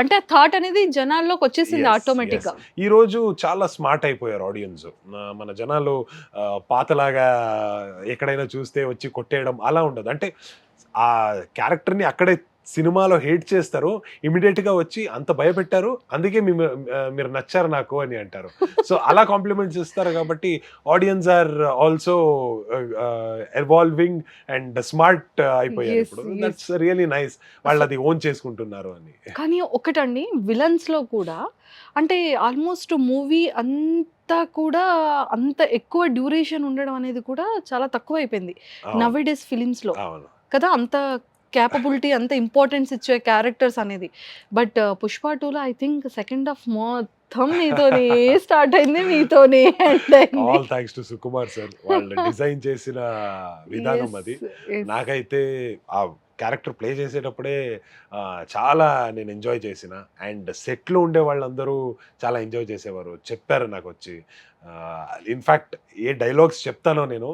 అంటే థాట్ అనేది జనాల్లోకి వచ్చేసింది Yes, ఆటోమేటిక్ గా. yes. ఈ రోజు చాలా స్మార్ట్ అయిపోయారు ఆడియన్స్. మన జనాలు పాతలాగా ఎక్కడైనా చూస్తే వచ్చి కొట్టేయడం అలా ఉండదు. అంటే ఆ క్యారెక్టర్ని అక్కడే సినిమాలో హేట్ చేస్తారు, ఇమీడియట్ గా వచ్చి అంత భయపెట్టారు అందుకే మీరు నచ్చారు నాకు అని అంటారు. సో అలా కాంప్లిమెంట్స్ ఇస్తారు కాబట్టి audience are also evolving and smart అయిపోయారు Yes, ఇప్పుడు. yes. దట్స్ రియలీ నైస్, వాళ్ళు అది ఓన్ చేసుకుంటున్నారు అని. కానీ ఒకటండి విలన్స్ లో కూడా, అంటే ఆల్మోస్ట్ మూవీ అంతా కూడా అంత ఎక్కువ డ్యూరేషన్ ఉండడం అనేది కూడా చాలా తక్కువ అయిపోయింది అవును, నవ్ డేస్ ఫిలిమ్స్ లో అవును. కదా. అంత క్యాపబిలిటీ, అంత ఇంపార్టెన్స్ ఇచ్చే క్యారెక్టర్స్ అనేది. బట్ పుష్ప టూలో ఐ థింక్ సెకండ్ హాఫ్ మొత్తం మీతోనే స్టార్ట్ అయింది, మీతోనే end అయింది. All thanks to Sukumar sir, వాళ్ళు డిజైన్ చేసిన విధానం అది. Yes, yes. నాకైతే ఆ క్యారెక్టర్ ప్లే చేసేటప్పుడే చాలా నేను ఎంజాయ్ చేసిన. అండ్ సెట్లో ఉండే వాళ్ళందరూ చాలా ఎంజాయ్ చేసేవారు, చెప్పారు నాకు వచ్చి. ఇన్ఫ్యాక్ట్ ఏ డైలాగ్స్ చెప్తానో నేను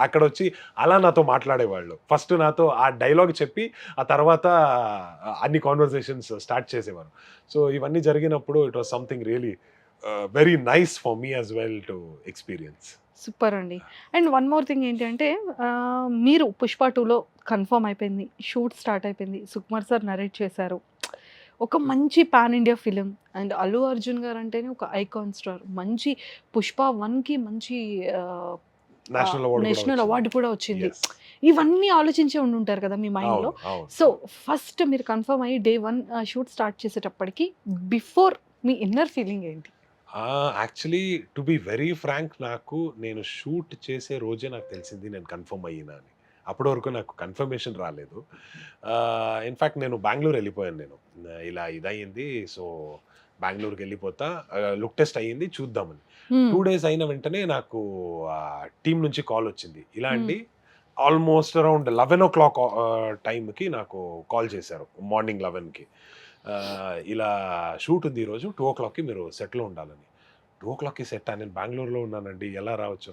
అక్కడ వచ్చి అలా నాతో మాట్లాడేవాళ్ళు. ఫస్ట్ నాతో ఆ డైలాగ్ చెప్పి ఆ తర్వాత అన్ని కాన్వర్సేషన్స్ స్టార్ట్ చేసేవారు. సో ఇవన్నీ జరిగినప్పుడు it was something really very nice for me as well to experience. Super అండి. అండ్ వన్ మోర్ థింగ్ ఏంటి అంటే, మీరు పుష్ప టూలో కన్ఫర్మ్ అయిపోయింది, షూట్ స్టార్ట్ అయిపోయింది, సుకుమార్ సార్ నరేట్ చేశారు, ఒక మంచి pan India film. And Allu Arjun గారు అంటేనే ఒక ఐకాన్ స్టార్. మంచి పుష్ప 1కి మంచి నేషనల్ అవార్డు కూడా వచ్చింది. ఇవన్నీ ఆలోచించే ఉండుంటారు కదా మీ మైండ్లో. సో ఫస్ట్ మీరు కన్ఫర్మ్ అయ్యి డే 1 షూట్ స్టార్ట్ చేసేటప్పటికి బిఫోర్ మీ ఇన్నర్ ఫీలింగ్ ఏంటి? Actually to be very frank, నాకు నేను షూట్ చేసే రోజే నాకు తెలిసింది నేను కన్ఫర్మ్ అయ్యినా అని. అప్పటి వరకు నాకు కన్ఫర్మేషన్ రాలేదు. ఇన్ఫ్యాక్ట్ నేను బెంగళూరు వెళ్ళిపోయాను. నేను ఇలా ఇదయ్యింది, సో బెంగళూరుకి వెళ్ళిపోతా, లుక్ టెస్ట్ అయ్యింది చూద్దామని. 2 days అయిన వెంటనే నాకు టీం నుంచి కాల్ వచ్చింది. ఇలా అండి ఆల్మోస్ట్ అరౌండ్ 11 o'clock టైంకి నాకు కాల్ చేశారు, మార్నింగ్ 11కి. ఇలా షూట్ ఉంది ఈరోజు 2 o'clockకి మీరు సెట్లో ఉండాలని. 2 o'clockకి సెట్, నేను బెంగళూరులో ఉన్నానండి, ఎలా రావచ్చు?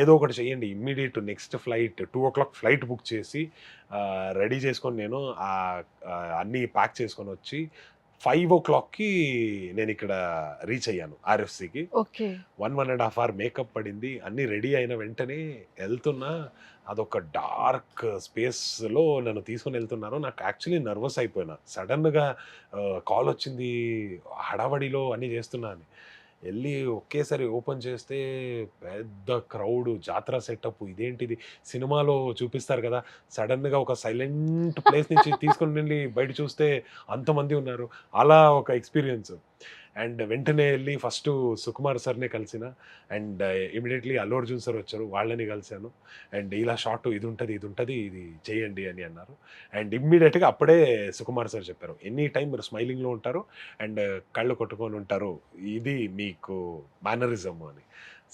ఏదో ఒకటి చెయ్యండి, immediate next flight 2 o'clock flight book చేసి రెడీ చేసుకొని నేను అన్నీ ప్యాక్ చేసుకొని వచ్చి 5 o'clockకి నేను ఇక్కడ రీచ్ అయ్యాను ఆర్ఎఫ్సికి. ఓకే. 1.5 hour మేకప్ పడింది, అన్నీ రెడీ అయిన వెంటనే వెళ్తున్నా. అదొక డార్క్ స్పేస్లో నన్ను తీసుకొని వెళ్తున్నారు. నాకు యాక్చువల్లీ నర్వస్ అయిపోయినా. సడన్గా కాల్ వచ్చింది, హడావడిలో అన్నీ చేస్తున్నా అని వెళ్ళి ఒకేసారి ఓపెన్ చేస్తే పెద్ద క్రౌడ్, జాతర సెటప్. ఇదేంటిది, సినిమాలో చూపిస్తారు కదా, సడన్గా ఒక సైలెంట్ ప్లేస్ నుంచి తీసుకొని వెళ్ళి బయట చూస్తే అంతమంది ఉన్నారు. అలా ఒక ఎక్స్పీరియన్స్. అండ్ వెంటనే వెళ్ళి ఫస్ట్ సుకుమార్ సార్నే కలిసిన. And immediately Allu Arjun sir వచ్చారు, వాళ్ళని కలిశాను. అండ్ ఇలా షార్ట్ ఇది ఉంటుంది ఇది చేయండి అని అన్నారు. అండ్ ఇమ్మీడియట్గా అప్పుడే సుకుమార్ సార్ చెప్పారు, ఎనీ టైం మీరు స్మైలింగ్లో ఉంటారు అండ్ కళ్ళు కొట్టుకొని ఉంటారు, ఇది మీకు మేనరిజం అని.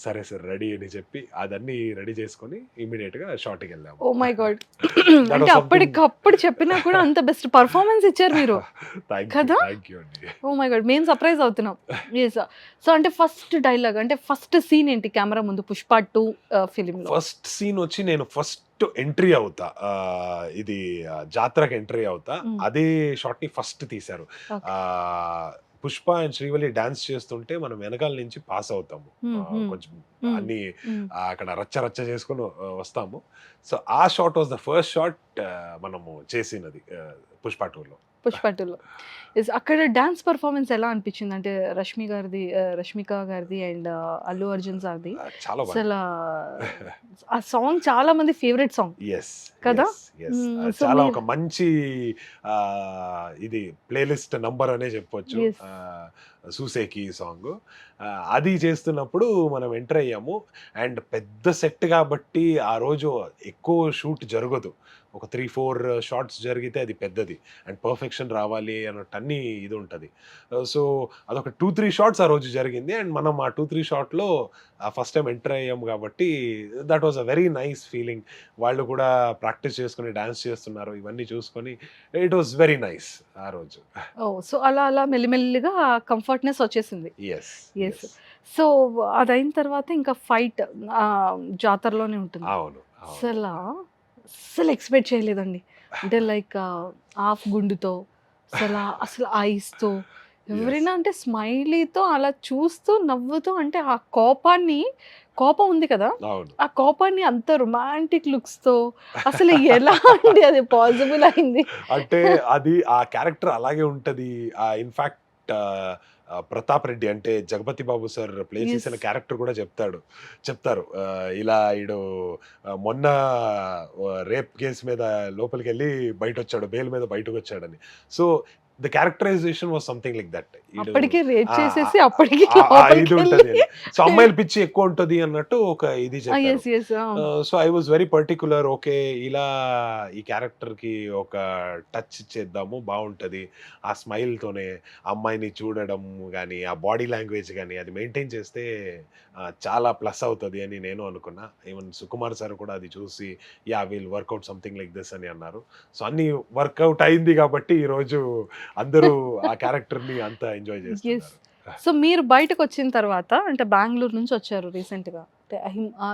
సరే సార్ రెడీ అని చెప్పి అదన్నీ రెడీ చేసుకొని ఇమీడియట్గా షార్ట్కి వెళ్ళాము. Oh my god. అంటే అప్పటికప్పుడు చెప్పినా కూడా అంత బెస్ట్ పర్ఫార్మెన్స్ ఇచ్చారు మీరు కదా. థ్యాంక్ యూ అండి. ఓ మై గాడ్, మేము సర్ప్రైజ్ అవుతున్నాం. ఎస్. సో అంటే ఫస్ట్ డైలాగ్, అంటే ఫస్ట్ సీన్ ఏంటి కెమెరా ముందు పుష్ప 2 ఫిలింలో? ఫస్ట్ సీన్ వచ్చి నేను ఫస్ట్ ఎంట్రీ అవుతా, ఇది జాతరకి ఎంట్రీ అవుతా. అదే షాట్ ని ఫస్ట్ తీశారు. పుష్ప అండ్ శ్రీవల్లి డాన్స్ చేస్తుంటే మనం వెనకాల నుంచి పాస్ అవుతాము, కొంచెం అన్ని అక్కడ రచ్చ చేసుకొని వస్తాము. సో ఆ shot was the first shot మనము చేసినది పుష్ప 2లో. అక్కడ డాన్స్ పర్ఫార్మెన్స్ ఎలా అనిపించింది? అంటే రష్మిక గారిది అండ్ అల్లు అర్జున్ సార్ది చాలా అసలు ఆ సాంగ్ చాలా మంది ఫేవరెట్ సాంగ్ కదా. చాలా ఒక మంచి ఇది ప్లేలిస్ట్ నంబర్ అనే చెప్పొచ్చు. సూసేకి సాంగ్ అది చేస్తున్నప్పుడు మనం ఎంటర్ అయ్యాము. అండ్ పెద్ద సెట్ కాబట్టి ఆ రోజు ఎక్కువ షూట్ జరగదు. ఒక 3-4 షాట్స్ జరిగితే అది పెద్దది. అండ్ పర్ఫెక్షన్ రావాలి అన్నట్టు అన్నీ ఇది ఉంటది. సో అదొక 2-3 షాట్స్ ఆ రోజు జరిగింది. అండ్ మనం ఆ 2-3 షాట్‌లో ఫస్ట్ టైమ్ ఎంటర్ అయ్యాం కాబట్టి that was a very nice feeling. వాళ్ళు కూడా ప్రాక్టీస్ చేసుకొని డాన్స్ చేస్తున్నారు. ఇవన్నీ చూసుకొని ఇట్ వాస్ వెరీ నైస్ ఆ రోజు. ఓహ్! సో, అలా అలా మెల్లిమెల్లిగా కంఫర్ట్‌నెస్ వచ్చేసింది. యెస్. యెస్. సో, అదయిన తర్వాత ఇంకా ఫైట్ జాతరలోనే ఉంటుంది. అవును. అవును. అస్సలు ఎక్స్‌పెక్ట్ చేయలేదండి. అంటే లైక్ హాఫ్ గుండుతో అసలు ఐస్‌తో ఎవరైనా అంటే స్మైలీతో అలా చూస్తూ, నవ్వుతూ అంటే ఆ కోపం ఉంది కదా! అవును. ఆ కోపాన్ని అంత రొమాంటిక్ లుక్స్‌తో అసలు ఎలా అండి అది పాసిబుల్ అయింది? అంటే అది ఆ క్యారెక్టర్ అలాగే ఉంటది. ఇన్‌ఫాక్ట్ ఆహ్, ఆహ్, 'ప్రతాప్ రెడ్డి' అంటే 'జగపతి బాబు' సార్ ప్లే యెస్. చేసిన క్యారెక్టర్ కూడా చెప్తారు. ఇలా ఈడు మొన్న రేప్ కేస్ మీద లోపలికెళ్ళి బయటొచ్చాడు. బెయిల్ మీద బయటకొచ్చాడని. So, the characterization was something like that. అప్పటికే రేప్ ఆ! చేసేసి అప్పటికి ఇది ఉంటది లోపలికెళ్ళి అని. సో, అమ్మాయిల పిచ్చి ఎక్కువ ఉంటది అన్నట్టు ఒక ఇది చెప్పారు. Yes. Yes. So, I was very particular. Okay. ఇలా ఈ క్యారెక్టర్‌కి ఒక టచ్ ఇచ్చేద్దాము బావుంటది. ఆ స్మైల్‌తోనే అమ్మాయిని చూడడం గాని, ఆ బాడీ లాంగ్వేజ్ గాని అది మెయింటైన్ చేస్తే చాలా ప్లస్ అవుతది అని నేను అనుకున్నా. ఈవెన్ సుకుమార్ సార్ కూడా అది చూసి will work out something like this అని అన్నారు. సో, అన్నీ వర్కౌట్ అయింది కాబట్టి ఈరోజు అందరూ ఆ క్యారెక్టర్‌ని అంత ఎంజాయ్ యెస్. చేస్తున్నారు. సో, మీరు బయటకొచ్చిన తర్వాత అంటే బెంగుళూరు నుంచి వచ్చారు రీసెంట్‌గా. అంటే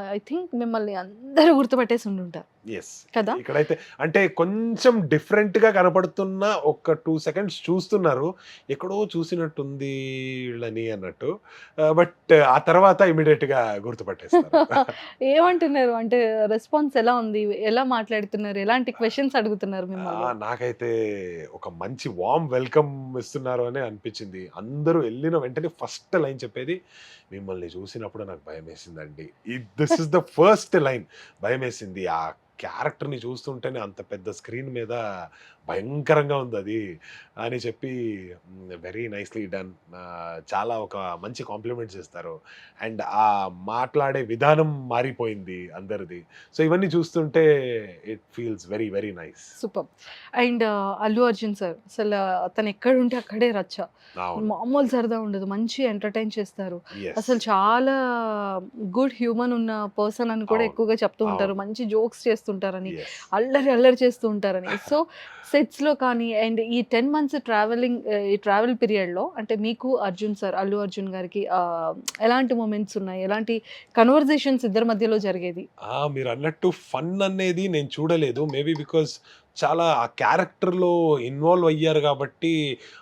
ఐ థింక్ మిమ్మల్ని అందరూ గుర్తుపట్టేసి ఉండుంటారు యెస్. కదా! ఇక్కడైతే అంటే కొంచెం డిఫరెంట్‌గా కనపడుతున్న ఒక 2 సెకండ్స్ చూస్తున్నారు. ఎక్కడో చూసినట్టుంది వీళ్ళని అన్నట్టు. బట్ ఆ తర్వాత ఇమ్మీడియేట్‌గా గుర్తుపట్టేస్తారు. ఏమంటున్నారు? అంటే రెస్పాన్స్ ఎలా ఉంది? ఎలా మాట్లాడుతున్నారు? ఎలాంటి క్వెషన్స్ అడుగుతున్నారు మిమ్మల్ని? నాకైతే ఒక మంచి వార్మ్ వెల్కమ్ ఇస్తున్నారు అనే అనిపించింది. అందరూ ఎళ్ళిన వెంటనే ఫస్ట్ లైన్ చెప్పేది, "మిమ్మల్ని చూసినప్పుడు నాకు భయమేసిందండి." This is the first line. భయమేసింది. ఆ క్యారెక్టర్‌ని చూస్తుంటేనే అంత పెద్ద స్క్రీన్ మీద భయంకరంగా ఉందది అని చెప్పి వెరీ నైస్‌లీ డన్. చాలా ఒక మంచి కాంప్లిమెంట్స్ ఇస్తారు. అండ్ ఆ మాట్లాడే విధానం మారిపోయింది అందరిది. సో, ఇవన్నీ చూస్తుంటే it feels very, very nice. Super. And Allu Arjun sir అతను ఎక్కడుంటే అక్కడే రచ్చ. అవును. మామూలు సరదా ఉండదు. మంచి ఎంటర్‌టైన్ చేస్తారు. యెస్. అసలు చాలా గుడ్ హ్యూమన్ ఉన్న పర్సన్ అని కూడా అవును. ఎక్కువగా చెప్తూ ఉంటారు. అవును. మంచి జోక్స్ చేస్తుంటారని, యెస్. అల్లరి చేస్తూ ఉంటారని. సో, సెట్స్‌లో కానీ అండ్ ఈ 10 మంత్స్ ఈ ట్రావెల్ పీరియడ్‌లో అంటే మీకు అల్లు అర్జున్ గారికి ఎలాంటి మొమెంట్స్ ఉన్నాయి? ఎలాంటి కన్వర్జేషన్స్ ఇద్దరి మధ్యలో జరిగేది? మీరన్నట్టు ఫన్ అనేది నేను చూడలేదు. మేబీ బికాజ్ చాలా ఆ క్యారెక్టర్‌లో ఇన్వాల్వ్ అయ్యారు గాబట్టి,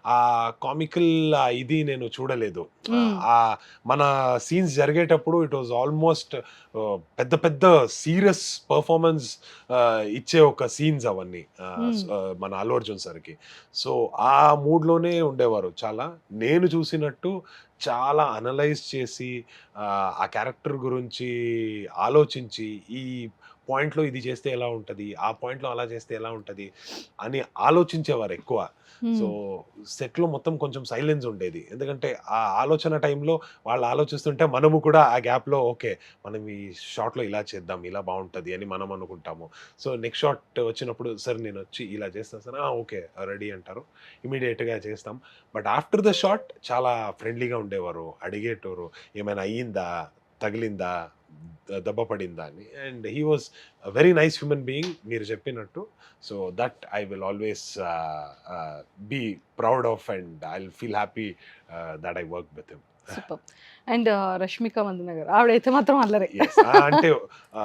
ఆ కామికల్ ఇది నేను చూడలేదు. హ్మ్. మన సీన్స్ జరిగేటప్పుడు ఇట్ వాస్ ఆల్మోస్ట్ పెద్ద పెద్ద సీరియస్ పెర్ఫార్మన్స్ ఇచ్చే ఒక సీన్స్ అవన్నీ. మన అల్లు అర్జున్ సార్‌కి. సో, ఆ మూడ్‌లోనే ఉండేవారు చాలా. నేను చూసినట్టు చాలా అనలైజ్ చేసి ఆ క్యారెక్టర్ గురించి ఆలోచించి, ఈ పాయింట్‌లో ఇది చేస్తే ఎలా ఉంటది? ఆ పాయింట్‌లో అలా చేస్తే ఎలా ఉంటది? అని ఆలోచించేవారు ఎక్కువ. సో, హ్మ్. సెట్‌లో మొత్తం కొంచెం సైలెన్స్ ఉండేది. ఎందుకంటే, ఆ ఆలోచన టైంలో వాళ్ళు ఆలోచిస్తుంటే మనము కూడా ఆ గ్యాప్‌లో ఓకే. మనం ఈ షాట్‌లో ఇలా చేద్దాం. ఇలా బావుంటది అని మనం అనుకుంటాము. సో, నెక్స్ట్ షాట్ వచ్చినప్పుడు సార్ నేనొచ్చి ఇలా చేస్తాను సార్. ఓకే. రెడీ అంటారు. ఇమ్మీడియేట్‌గా చేస్తాం. బట్ ఆఫ్టర్ ద షాట్ చాలా ఫ్రెండ్లీగా ఉండేవారు. అడిగేటోరు. ఏమైనా అయ్యిందా? తగిలిందా? దెబ్బ పడిందా అని. And he was very nice human being మీరు చెప్పినట్టు. So, that I will always be proud of and I will feel happy that I work with him. Super. And Rashmika Mandanna గారు. ఆవిడైతే మాత్రం అల్లరే. యెస్. అంటే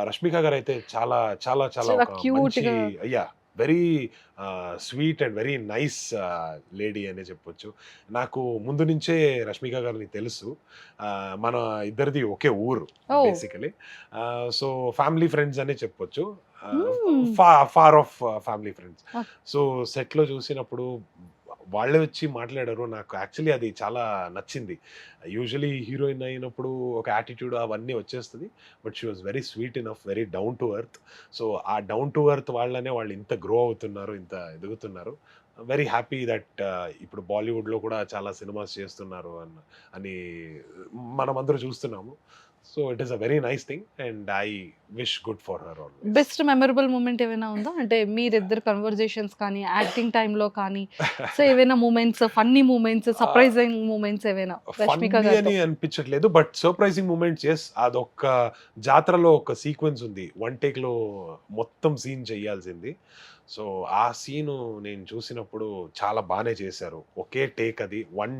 'రష్మిక' గారైతే చాలా చాలా చాలా చాలా ఒక మంచి క్యూట్‌గా. Very sweet and very nice lady అనే చెప్పొచ్చు. నాకు ముందు నుంచే 'రష్మిక' గారిని తెలుసు. మన ఇద్దరిది ఒకే ఊరు oh! Basically. So, family friends అనే చెప్పొచ్చు. Hmm. Far off family friends. ఆ! సో, సెట్‌లో చూసినప్పుడు వాళ్ళే వచ్చి మాట్లాడారు. నాకు యాక్చువల్లీ అది చాలా నచ్చింది. యూజువల్లీ హీరోయిన్ అయినప్పుడు ఒక యాటిట్యూడ్ అవన్నీ వచ్చేస్తది. But she was very sweet enough, very down to earth. So, ఆ డౌన్ టు ఎర్త్ వాళ్ళనే వాళ్ళు ఇంత గ్రో అవుతున్నారు, ఇంత ఎదుగుతున్నారు. వెరీ హ్యాపీ దట్ ఇప్పుడు బాలీవుడ్‌లో కూడా చాలా సినిమాస్ చేస్తున్నారు అని మనమందరూ చూస్తున్నాము. So it is a very nice thing and I wish good for her always. Best memorable moment ఏమైనా ఉందా? అంటే మీరిద్దరు కన్వర్జేషన్స్ కానీ, యాక్టింగ్ టైంలో కానీ, సో ఏవైనా moments, funny moments, surprising moments ఏవైనా రష్మిక ఫన్నీ గారితో? అని అనిపించట్లేదు, బట్ సర్ప్రైజింగ్ మూమెంట్స్ ఎస్. అదొక జాతరలో ఒక సీక్వెన్స్ ఉంది, వన్ టేక్ లో మొత్తం సీన్ చేయాల్సింది. సో ఆ సీను నేను చూసినప్పుడు చాలా బాగానే చేశారు, ఒకే టేక్, అది వన్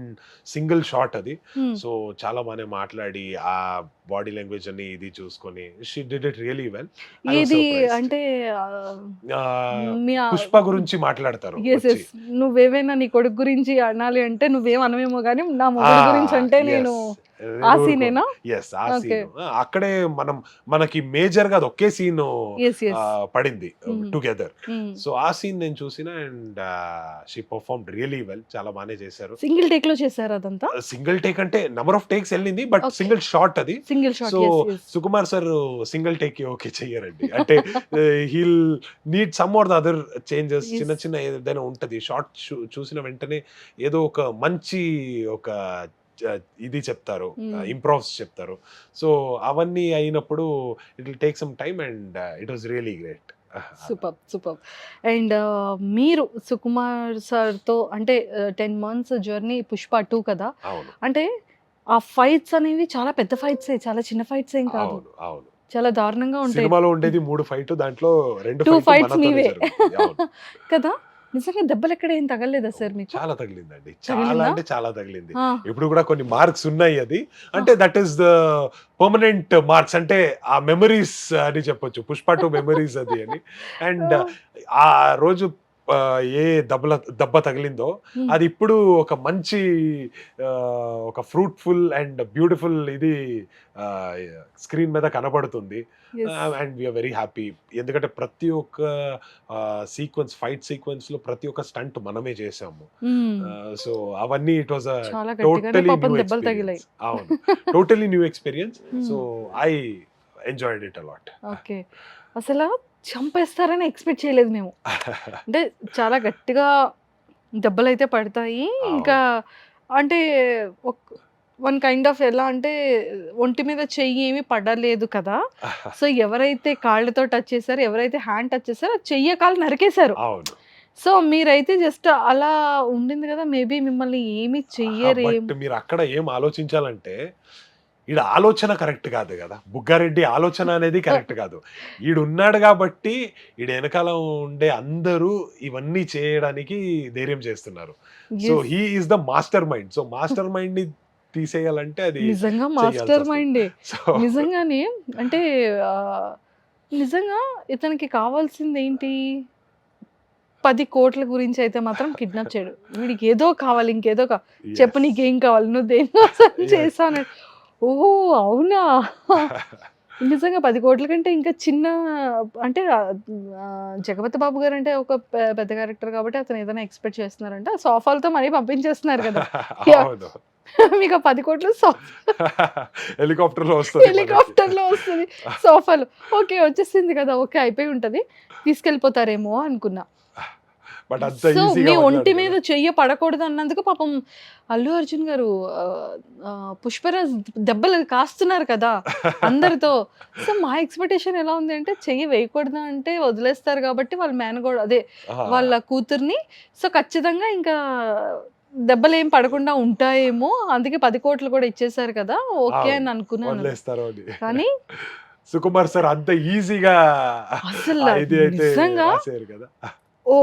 సింగిల్ షాట్ అది. Hmm. సో చాలా బాగానే మాట్లాడి ఆ బాడీ లాంగ్వేజ్ అని ఇది చూసుకొని she did it really well. ఏది అంటే మీ పుష్ప గురించి మాట్లాడతారు yes, yes. నువ్వేమైనా నీ కొడుకు గురించి అనాలి అంటే నువ్వేం అనవేమో కానీ నా మొగుడు గురించి అంటే నేను ఆ సీనేనా? ఎస్, ఆ Okay. సీన్ అక్కడే మనకి మేజర్ గా అది ఒకే సీన్ ఎస్ ఎస్ పడింది Mm. టుగెదర్. సో ఆ సీన్ నేను చూసిన and she perform really well, చాలా బాగానే చేశారు. సింగిల్ టేక్ లో చేశారు అదంతా? సింగిల్ టేక్ అంటే నెంబర్ ఆఫ్ టేక్స్ వెళ్ళింది, బట్ Okay. సింగిల్ షాట్ అది. Single shot. So Sukumar sir single take okay చెయ్యరండి, అంటే he'll need some or the other changes, Yes. చిన్న చిన్న ఏదైనా ఉంటది. షార్ట్ చూసిన వెంటనే ఏదో ఒక మంచి ఒక ఇది చెప్తారు, ఇంప్రూవ్స్ చెప్తారు. సో అవన్నీ అయినప్పుడు it will take some time and it was really great. Super super. And మీరు సుకుమార్ సార్తో అంటే 10 months జర్నీ పుష్ప 2 కదా, అవును అంటే ఆ ఫైట్స్ అనేవి చాలా పెద్ద ఫైట్స్, చాలా చిన్న ఫైట్స్ ఏం కాదు, అవును అవును. చాలా దారుణంగా ఉంటాయి సినిమాలో ఉండేది 3 ఫైట్, దాంట్లో 2 2 ఫైట్ ఫైట్స్ మీవే కదా. నిజంగా దెబ్బలు ఎక్కడ ఏం తగలేదా సార్ మీకు? చాలా తగిలిందండి, చాలా తగిలిందా? అంటే చాలా తగిలింది. ఆ, ఇప్పుడు కూడా కొన్ని మార్క్స్ ఉన్నాయి, అది అంటే that is the permanent marks, అంటే ఆ మెమరీస్ అని చెప్పొచ్చు, పుష్ప 2 మెమరీస్ అది అని. అండ్ ఆ రోజు ఏ దెబ్బ తగిలిందో Hmm. అది ఇప్పుడు ఒక మంచి ఒక ఫ్రూట్ఫుల్ అండ్ బ్యూటిఫుల్ ఇది స్క్రీన్ మీద కనబడుతుంది. yes. And we are very happy, ఎందుకంటే ప్రతి ఒక్క సీక్వెన్స్, ఫైట్ సీక్వెన్స్ లో ప్రతి ఒక్క స్టంట్ మనమే చేసాము. Hmm. సో అవన్నీ ఇట్ వాజ్ చాలా గట్టిగానే టోటలీ పాపం న్యూ దెబ్బలు తగిలాయి. ఎక్స్పీరియన్స్. అవును, totally new experience. Hmm. So I enjoyed it a lot. Okay. అసలు చంపేస్తారని ఎక్స్పెక్ట్ చేయలేదు మేము, అంటే చాలా గట్టిగా దెబ్బలు అయితే పడతాయి. ఇంకా అంటే వన్ కైండ్ ఆఫ్ ఎలా అంటే ఒంటి మీద చెయ్యి ఏమి పడలేదు కదా, సో ఎవరైతే కాళ్ళతో టచ్ చేశారో, ఎవరైతే హ్యాండ్ టచ్ చేశారో ఆ చెయ్యి కాళ్ళు నరికేశారు. అవును, సో మీరైతే జస్ట్ అలా ఉండింది కదా, మేబీ మిమ్మల్ని ఏమి చెయ్యరేం. బట్ మీరు అక్కడ ఏం ఆలోచించాలంటే, ఈడ ఆలోచన కరెక్ట్ కాదు కదా, బుగ్గారెడ్డి ఆలోచన అనేది కరెక్ట్ కాదు. ఈడున్నాడు కాబట్టి ఈడ వెనకాల ఉండే అందరూ ఇవన్నీ చేయడానికి ధైర్యం చేస్తున్నారు. So Yes. He is the master mind. So master mind ని తీసేయాలంటే అది నిజంగా చేయాల్సి మాస్టర్ వస్తుంది. మైండే సో నిజంగానే. అంటే నిజంగా ఇతనికి కావాల్సింది ఏంటి? 10 కోట్ల గురించి అయితే మాత్రం కిడ్నాప్ చేయడు. వీడికి ఏదో కావాలి, ఇంకేదో చెప్పు, నీకేం కావాలి, నువ్వు దేనికోసం Yes. చేశాను. ఓహో అవునా, నిజంగా 10 కోట్ల కంటే ఇంకా చిన్న అంటే జగపతి బాబు గారు అంటే ఒక పెద్ద క్యారెక్టర్ కాబట్టి అతను ఏదైనా ఎక్స్పెక్ట్ చేస్తున్నారంటే ఆ సోఫాలతో మరీ పంపించేస్తున్నారు కదా. అవును, మీకు ఆ 10 కోట్లు హెలికాప్టర్ లో వస్తుంది, హెలికాప్టర్ లో వస్తుంది, సోఫాలు ఓకే వచ్చేసింది కదా, ఓకే అయిపోయి ఉంటది, తీసుకెళ్ళిపోతారేమో అనుకున్నా. బట్ అంత సో మీ ఈజీగా ఒంటి మీద చెయ్య పడకూడదు అన్నందుకు పాపం అల్లు అర్జున్ గారు పుష్పరాజ్ దెబ్బలు కాస్తున్నారు కదా అందరితో. సో మా ఎక్స్పెక్టేషన్ ఎలా ఉంది అంటే, చెయ్యి వేయకూడదు అంటే వదిలేస్తారు కాబట్టి వాళ్ళ మేనగోడు అదే వాళ్ళ కూతుర్ని, సో ఖచ్చితంగా ఇంకా దెబ్బలు ఏం పడకుండా ఉంటాయేమో, అందుకే 10 కోట్లు కూడా ఇచ్చేసారు కదా, ఓకే అని అనుకున్నాను. వదిలేస్తారు అని. కానీ సుకుమార్ సార్ అంత ఈజీగా అసలు ఇది అయితే నిజంగా రాశారు కదా. ఓ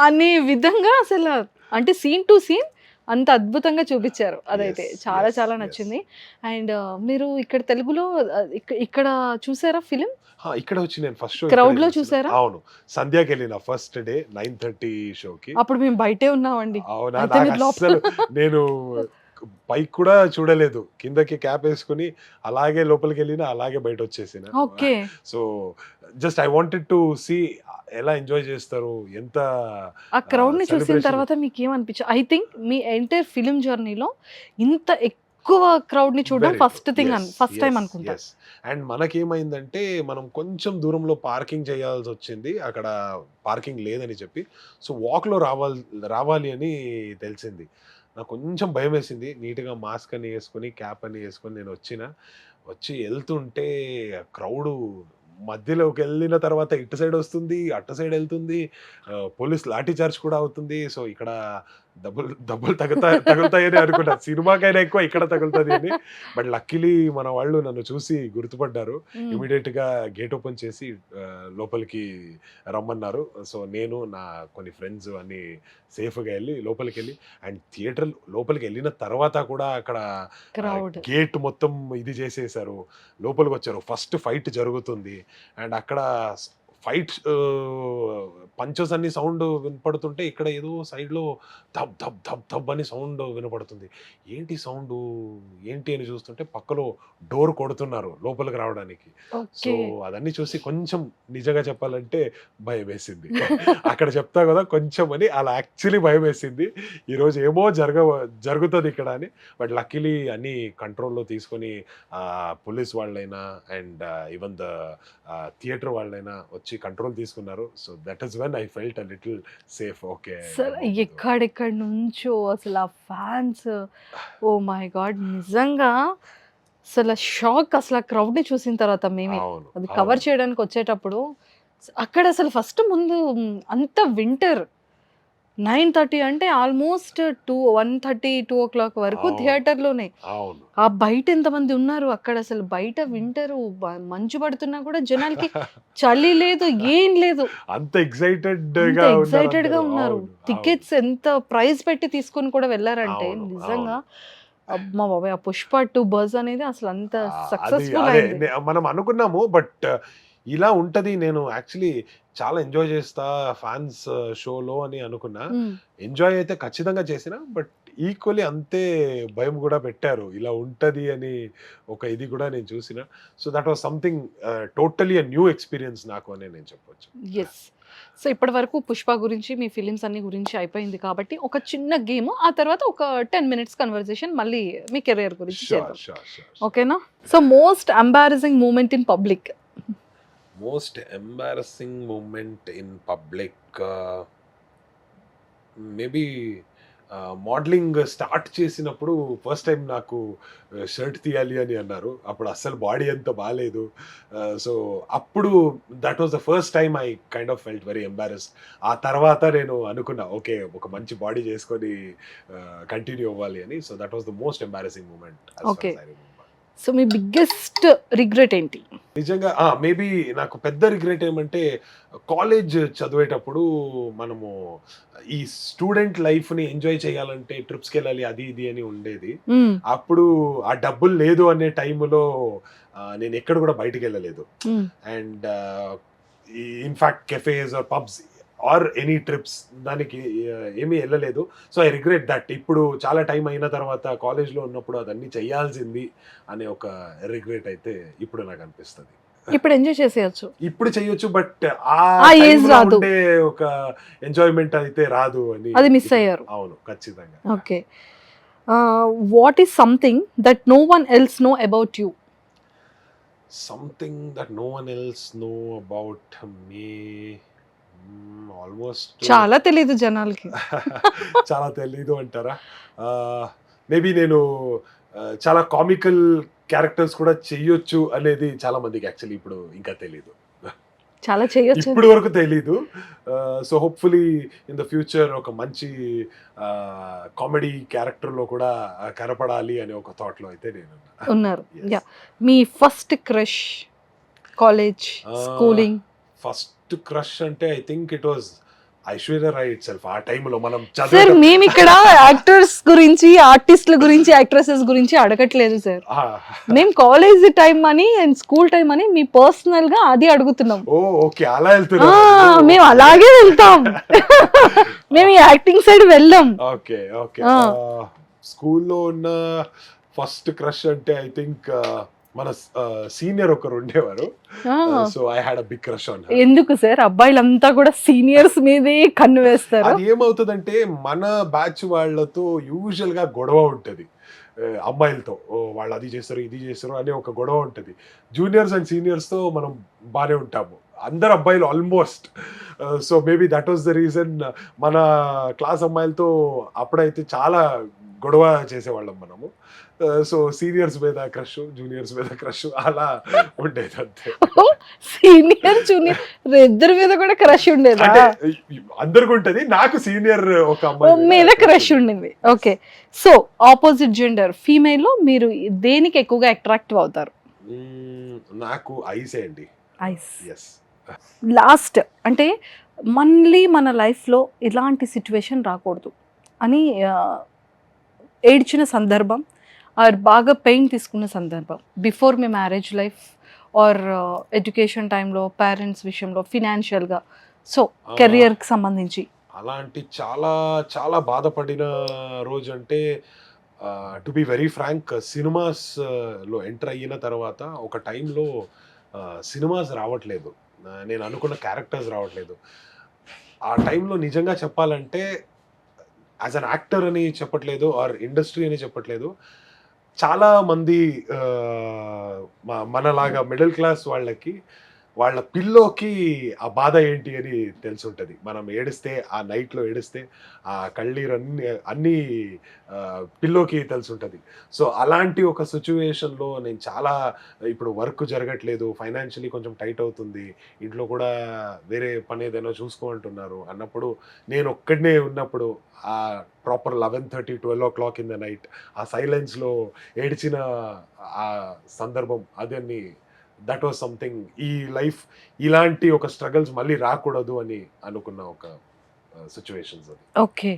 అనే విధంగా అసలు అంటే సీన్ టు సీన్ అంత అద్భుతంగా చూపించారు, అదైతే Yes, చాలా yes, చాలా yes. నచ్చింది. అండ్ మీరు ఇక్కడ తెలుగులో ఇక్కడ చూసారా ఫిలిం? ఇక్కడ వచ్చి నేను ఫస్ట్ షో Crowd లో చూసారా? అవును, సంధ్యాకి వెళ్ళిన ఫస్ట్ డే 9:30 షోకి. అప్పుడు మేము బయటే ఉన్నామండి. అవునా, అయితే నాకు మీరు లోపల- అస్సలు నేను పైకి కూడా చూడలేదు, కిందకి క్యాప్ వేసుకుని అలాగే లోపలికి వెళ్ళిన, అలాగే బయట వచ్చేసిన. Okay. So just I wanted to see ఎలా ఎంజాయ్ చేస్తారు, ఎంత ఆ క్రౌడ్ ని చూసిన celebration. తర్వాత మీకు ఏమనిపించు? ఐ థింక్ మీ ఎంటైర్ ఫిలిం జర్నీలో ఇంత ఎక్కువ క్రౌడ్ ని చూడడం ఫస్ట్ థింగ్, ఫస్ట్ టైం అనుకుంటా. అండ్ మనకేమైందంటే, మనం కొంచెం దూరంలో పార్కింగ్ చేయాల్సి వచ్చింది, అక్కడ పార్కింగ్ లేదని చెప్పి. సో వాక్ లో రావాలి అని తెలిసింది. నాకు కొంచెం భయం వేసింది. నీట్గా మాస్క్ అని వేసుకొని క్యాప్ అని వేసుకొని నేను వచ్చి వెళ్తుంటే క్రౌడు మధ్యలోకి వెళ్ళిన తర్వాత ఇటు సైడ్ వస్తుంది, అటు సైడ్ వెళ్తుంది, పోలీస్ లాఠీ చార్జ్ కూడా అవుతుంది. సో ఇక్కడ దెబ్బలు తగులుతాయని అనుకున్నా, సినిమాకైనా ఎక్కువ ఇక్కడ తగులుతుంది అని. బట్ లక్కీలీ మన వాళ్ళు నన్ను చూసి గుర్తుపడ్డారు. ఇమీడియట్ గా గేట్ ఓపెన్ చేసి లోపలికి రమ్మన్నారు. సో నేను నా కొన్ని ఫ్రెండ్స్ అన్ని సేఫ్ గా వెళ్ళి లోపలికి వెళ్ళి, అండ్ థియేటర్ లోపలికి వెళ్ళిన తర్వాత కూడా అక్కడ క్రౌడ్ గేట్ మొత్తం ఇది చేసేసారు, లోపలికి వచ్చారు. ఫస్ట్ ఫైట్ జరుగుతుంది అండ్ అక్కడ ఫైట్ పంచెస్ అన్ని సౌండ్ వినపడుతుంటే ఇక్కడ ఏదో సైడ్లో ధబ్ ధబ్ ధబ్ ధబ్ అని సౌండ్ వినపడుతుంది. ఏంటి సౌండ్ ఏంటి అని చూస్తుంటే పక్కలో డోర్ కొడుతున్నారు లోపలికి రావడానికి. సో అదన్నీ చూసి కొంచెం నిజంగా చెప్పాలంటే భయం వేసింది. అక్కడ చెప్తా కదా కొంచెం అని, అలా యాక్చువల్లీ భయం వేసింది. ఈరోజు ఏమో జరుగుతుంది ఇక్కడ అని. బట్ లక్కీలీ అన్ని కంట్రోల్లో తీసుకొని పోలీస్ వాళ్ళైనా అండ్ ఈవెన్ ద థియేటర్ వాళ్ళైనా వచ్చి కంట్రోల్ తీసుకున్నారు. So that is when I felt a little safe. Okay sir ఎక్కడెక్కడి నుంచో అసలు ఆ ఫ్యాన్స్, ఓ మై గాడ్, నిజంగా అసలు షాక్. అసలు ఆ crowd ని చూసిన తర్వాత మేమే అది కవర్ చేయడానికి వచ్చేటప్పుడు అక్కడ అసలు ఫస్ట్ ముందు అంత వింటర్ 9:30 అంటే ఆల్మోస్ట్ 1:30, 2 o'clock వరకు థియేటర్లోనే. ఆ బయట ఎంతమంది ఉన్నారు అక్కడ, అసలు బయట వింటరు, మంచు పడుతున్నా కూడా జనాలకి చలి లేదు, ఏం లేదు, అంత ఎక్సైటెడ్ గా ఉన్నారు. టికెట్స్ ఎంత ప్రైస్ పెట్టి తీసుకొని కూడా వెళ్ళారంటే నిజంగా అమ్మా బాబాయ్, ఆ పుష్ప 2 బజ్ అనేది అసలు అంత సక్సెస్ఫుల్ అయింది. మనం అనుకున్నాము, బట్ ఇలా ఉంటది. నేను యాక్చువల్లీ చాలా ఎంజాయ్ చేస్తా ఫ్యాన్స్ షోలో అని అనుకున్నా. ఎంజాయ్ అయితే ఖచ్చితంగా చేసిన, బట్ ఈక్వల్లీ అంతే భయం కూడా పెట్టారు. ఇలా ఉంటది అని ఒక ఇది కూడా నేను చూసిన. So that was something totally a new experience నాకు అని నేను చెప్పొచ్చు. ఎస్. సో ఇప్పటి వరకు పుష్ప గురించి, మీ ఫిలిమ్స్ అన్ని గురించి అయిపోయింది కాబట్టి ఒక చిన్న గేమ్, ఆ తర్వాత ఒక 10 minutes కన్వర్సేషన్ మళ్ళీ మీ కెరియర్ గురించి చేద్దాం. ఓకేనా? So most embarrassing moment in public. Most embarrassing moment in public maybe modelling start చేసినప్పుడు ఫస్ట్ టైం నాకు షర్ట్ తీయాలి అని అన్నారు. అప్పుడు అస్సలు బాడీ అంత బాగాలేదు. సో అప్పుడు that was the first time I kind of felt very embarrassed. ఆ తర్వాత నేను అనుకున్నా, ఓకే ఒక మంచి బాడీ చేసుకొని కంటిన్యూ అవ్వాలి అని. So that was the most embarrassing moment. Okay. So మీ బిగ్గెస్ట్ రిగ్రెట్ ఏంటి? నిజంగా మేబీ నాకు పెద్ద రిగ్రెట్ ఏమంటే, కాలేజ్ చదివేటప్పుడు మనము ఈ స్టూడెంట్ లైఫ్ ని ఎంజాయ్ చేయాలంటే ట్రిప్స్కి వెళ్ళాలి, అది ఇది అని ఉండేది. అప్పుడు ఆ డబ్బులు లేదు అనే టైంలో నేను ఎక్కడ కూడా బయటికి వెళ్ళలేదు. And in fact cafes or pubs or any trips దానికి ఏమీ వెళ్ళలేదు. So I regret that. ఇప్పుడు చాలా టైం అయిన తర్వాత కాలేజ్లో ఉన్నప్పుడు అదన్నీ చేయాల్సింది అనే ఒక రిగ్రెట్ అయితే ఇప్పుడు నాకు అనిపిస్తుంది. ఇప్పుడు ఎంజాయ్ చేసేయచ్చు, ఇప్పుడు చేయొచ్చు, బట్ ఆ ఏజ్ రాదు, ఒక ఎంజాయ్మెంట్ అయితే రాదు అని అది మిస్ అయ్యారు. అవును, ఖచ్చితంగా. Okay. What is something that no one else know about you? Something that no one else know about me, almost చాలా తెలీదు జనాలకి. చాలా తెలీదు అంటారా? మేబీ నేను చాలా కామికల్ క్యారెక్టర్స్ కూడా చెయ్యొచ్చు అనేది చాలా మందికి యాక్చువల్లీ ఇప్పుడు ఇంకా తెలీదు. చాలా చేయొచ్చు, ఇప్పటి వరకు తెలీదు. So hopefully in the future ఒక మంచి కామెడీ క్యారెక్టర్ లో కూడా కనపడాలి అనే ఒక థాట్ లో అయితే నేను ఉన్నారు. యా. మీ first crush, college, schooling? First crush అంటే I think it was Aishwarya Rai itself. ఆ టైంలో మనం సార్ మేము ఇక్కడ యాక్టర్స్ గురించి, ఆర్టిస్టుల గురించి, యాక్ట్రెసెస్ గురించి అడగట్లేదు సార్. మేము కాలేజ్ టైం అని అండ్ స్కూల్ టైం అని మీ పర్సనల్ గా అది అడుగుతున్నాం. ఓ ఓకే, అలా వెళ్తున్నాం. మేము అలాగే వెళ్తాం, మేము యాక్టింగ్ సైడ్ వెళ్ళాం. Okay okay. స్కూల్లో ఉన్న ఫస్ట్ క్రష్ అంటే ఐ థింక్ మన సీనియర్ ఒకరు ఉండేవారు. So I had a big crush on her. ఎందుకు సార్ అబ్బాయిలంతా కూడా సీనియర్స్ మీదే కన్ను వేస్తారు? అది ఏమవుతుందంటే మన బ్యాచ్ వాళ్ళతో యూజువల్ గా గొడవ ఉంటది అమ్మాయిలతో. వాళ్ళు అది చేస్తారు, ఇది చేస్తారు అనే ఒక గొడవ ఉంటది. జూనియర్స్ అండ్ సీనియర్స్ తో మనం బానే ఉంటాము. అందరు అబ్బాయిలు almost. So maybe that was the reason మన క్లాస్ అమ్మాయిలతో అప్పుడైతే చాలా గొడవ చేసేవాళ్ళం మనము. సో సీనియర్స్ మీద క్రష్, జూనియర్స్ మీద క్రష్ అలా ఉండేది అంతే. సీనియర్ జూనియర్ ఇద్దరి మీద కూడా క్రష్ ఉండేదా? అంటే అందరికి ఉంటది, నాకు సీనియర్ ఒక ఓ, అమ్మాయి మీద క్రష్ ఉండింది. Okay, so opposite gender female లో మీరు దేనికి ఎక్కువగా అట్రాక్టివ్ అవుతారు? నాకు ఐసే అండి. ఐస్. ఎస్. లాస్ట్ అంటే మళ్ళీ మన లైఫ్లో ఇలాంటి సిచ్యువేషన్ రాకూడదు అని ఏడ్చిన సందర్భం ఆర్ బాగా పెయిన్ తీసుకున్న సందర్భం బిఫోర్ మీ మ్యారేజ్ లైఫ్ ఆర్ ఎడ్యుకేషన్ టైంలో, పేరెంట్స్ విషయంలో, ఫినాన్షియల్గా, సో కెరియర్కి సంబంధించి అలాంటి చాలా చాలా బాధపడిన రోజు అంటే to be very frank, cinemas లో ఎంటర్ అయిన తర్వాత ఒక టైంలో సినిమాస్ రావట్లేదు, నేను అనుకున్న క్యారెక్టర్స్ రావట్లేదు. ఆ టైంలో నిజంగా చెప్పాలంటే యాజ్ అన్ యాక్టర్ అని చెప్పట్లేదు ఆర్ ఇండస్ట్రీ అని చెప్పట్లేదు, చాలా మంది మనలాగా మిడిల్ క్లాస్ వాళ్ళకి వాళ్ళ పిల్లోకి ఆ బాధ ఏంటి అని తెలుసుంటది. మనం ఏడిస్తే, ఆ నైట్లో ఏడిస్తే ఆ కళ్ళీరు అన్నీ పిల్లోకి తెలుసుంటది. సో అలాంటి ఒక సిచ్యువేషన్లో నేను చాలా, ఇప్పుడు వర్క్ జరగట్లేదు, ఫైనాన్షియలీ కొంచెం టైట్ అవుతుంది, ఇంట్లో కూడా వేరే పని ఏదైనా చూసుకోమంటున్నారు అన్నప్పుడు, నేను ఒక్కడనే ఉన్నప్పుడు ఆ proper 11:30, 12 o'clock in the night ఆ సైలెన్స్లో ఏడ్చిన ఆ సందర్భం అదని, దట్ వాజ్ సంథింగ్. ఈ లైఫ్ ఇలాంటి ఒక స్ట్రగల్స్ మళ్ళీ రాకూడదు అని అనుకున్న ఒక సిచ్యువేషన్స్ అది. ఓకే,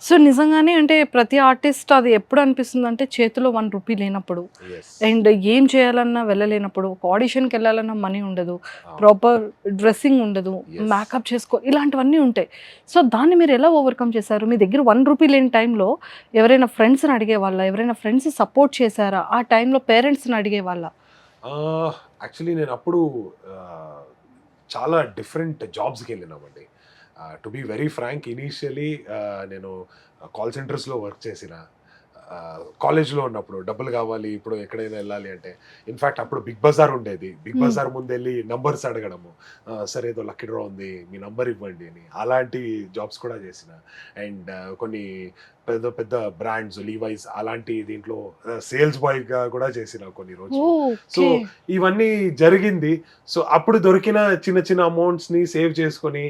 సో నిజంగానే అంటే ప్రతి ఆర్టిస్ట్ అది ఎప్పుడు అనిపిస్తుంది అంటే చేతిలో 1 రూపీ లేనప్పుడు, అండ్ ఏం చేయాలన్నా వెళ్ళలేనప్పుడు, ఒక ఆడిషన్కి వెళ్ళాలన్నా మనీ ఉండదు, ప్రాపర్ డ్రెస్సింగ్ ఉండదు, మేకప్ చేసుకో, ఇలాంటివన్నీ ఉంటాయి. సో దాన్ని మీరు ఎలా ఓవర్కమ్ చేశారు? మీ దగ్గర 1 రూపీ లేని టైంలో ఎవరైనా ఫ్రెండ్స్ని అడిగే వాళ్ళ, ఎవరైనా ఫ్రెండ్స్ సపోర్ట్ చేశారా? ఆ టైంలో పేరెంట్స్ని అడిగే వాళ్ళ? యాక్చువల్లీ నేను అప్పుడు చాలా డిఫరెంట్ జాబ్స్కి వెళ్ళినామండి. To be very frank, initially నేను కాల్ సెంటర్స్లో వర్క్ చేసిన, కాలేజ్లో ఉన్నప్పుడు డబ్బులు కావాలి, ఇప్పుడు ఎక్కడైనా వెళ్ళాలి అంటే, ఇన్ఫ్యాక్ట్ అప్పుడు బిగ్ బజార్ ఉండేది, బిగ్ బజార్ ముందు వెళ్ళి నంబర్స్ అడగడము, సరే ఏదో లక్కీ డ్రా ఉంది మీ నంబర్ ఇవ్వండి అని, అలాంటి జాబ్స్ కూడా చేసిన. అండ్ కొన్ని పెద్ద పెద్ద బ్రాండ్స్, లీవైస్ అలాంటి దీంట్లో సేల్స్ బాయ్గా కూడా చేసిన కొన్ని రోజులు. సో ఇవన్నీ జరిగింది. సో అప్పుడు దొరికిన చిన్న చిన్న అమౌంట్స్ని సేవ్ చేసుకొని,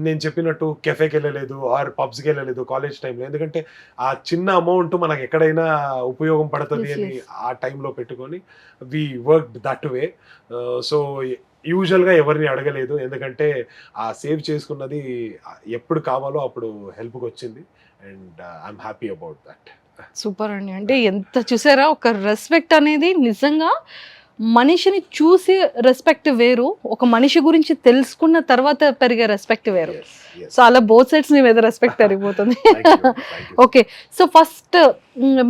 నేను చెప్పినట్టు కెఫేకి వెళ్ళలేదు ఆర్ పబ్స్కి వెళ్ళలేదు కాలేజ్ టైంలో, ఎందుకంటే ఆ చిన్న అమౌంట్ మనకు ఎక్కడైనా ఉపయోగం పడుతుంది అని ఆ టైంలో పెట్టుకొని we worked that way. So యూజువల్గా ఎవరిని అడగలేదు, ఎందుకంటే ఆ సేవ్ చేసుకున్నది ఎప్పుడు కావాలో అప్పుడు హెల్ప్కి వచ్చింది. And I'm happy about that. Super అండి. అంటే ఎంత చూసారా, ఒక రెస్పెక్ట్ అనేది నిజంగా మనిషిని చూసి రెస్పెక్ట్ వేరు, ఒక మనిషి గురించి తెలుసుకున్న తర్వాత పెరిగే రెస్పెక్ట్ వేరు. సో అలా బోత్ సైడ్స్ నీ మీద రెస్పెక్ట్ పెరిగిపోతుంది. ఓకే, సో ఫస్ట్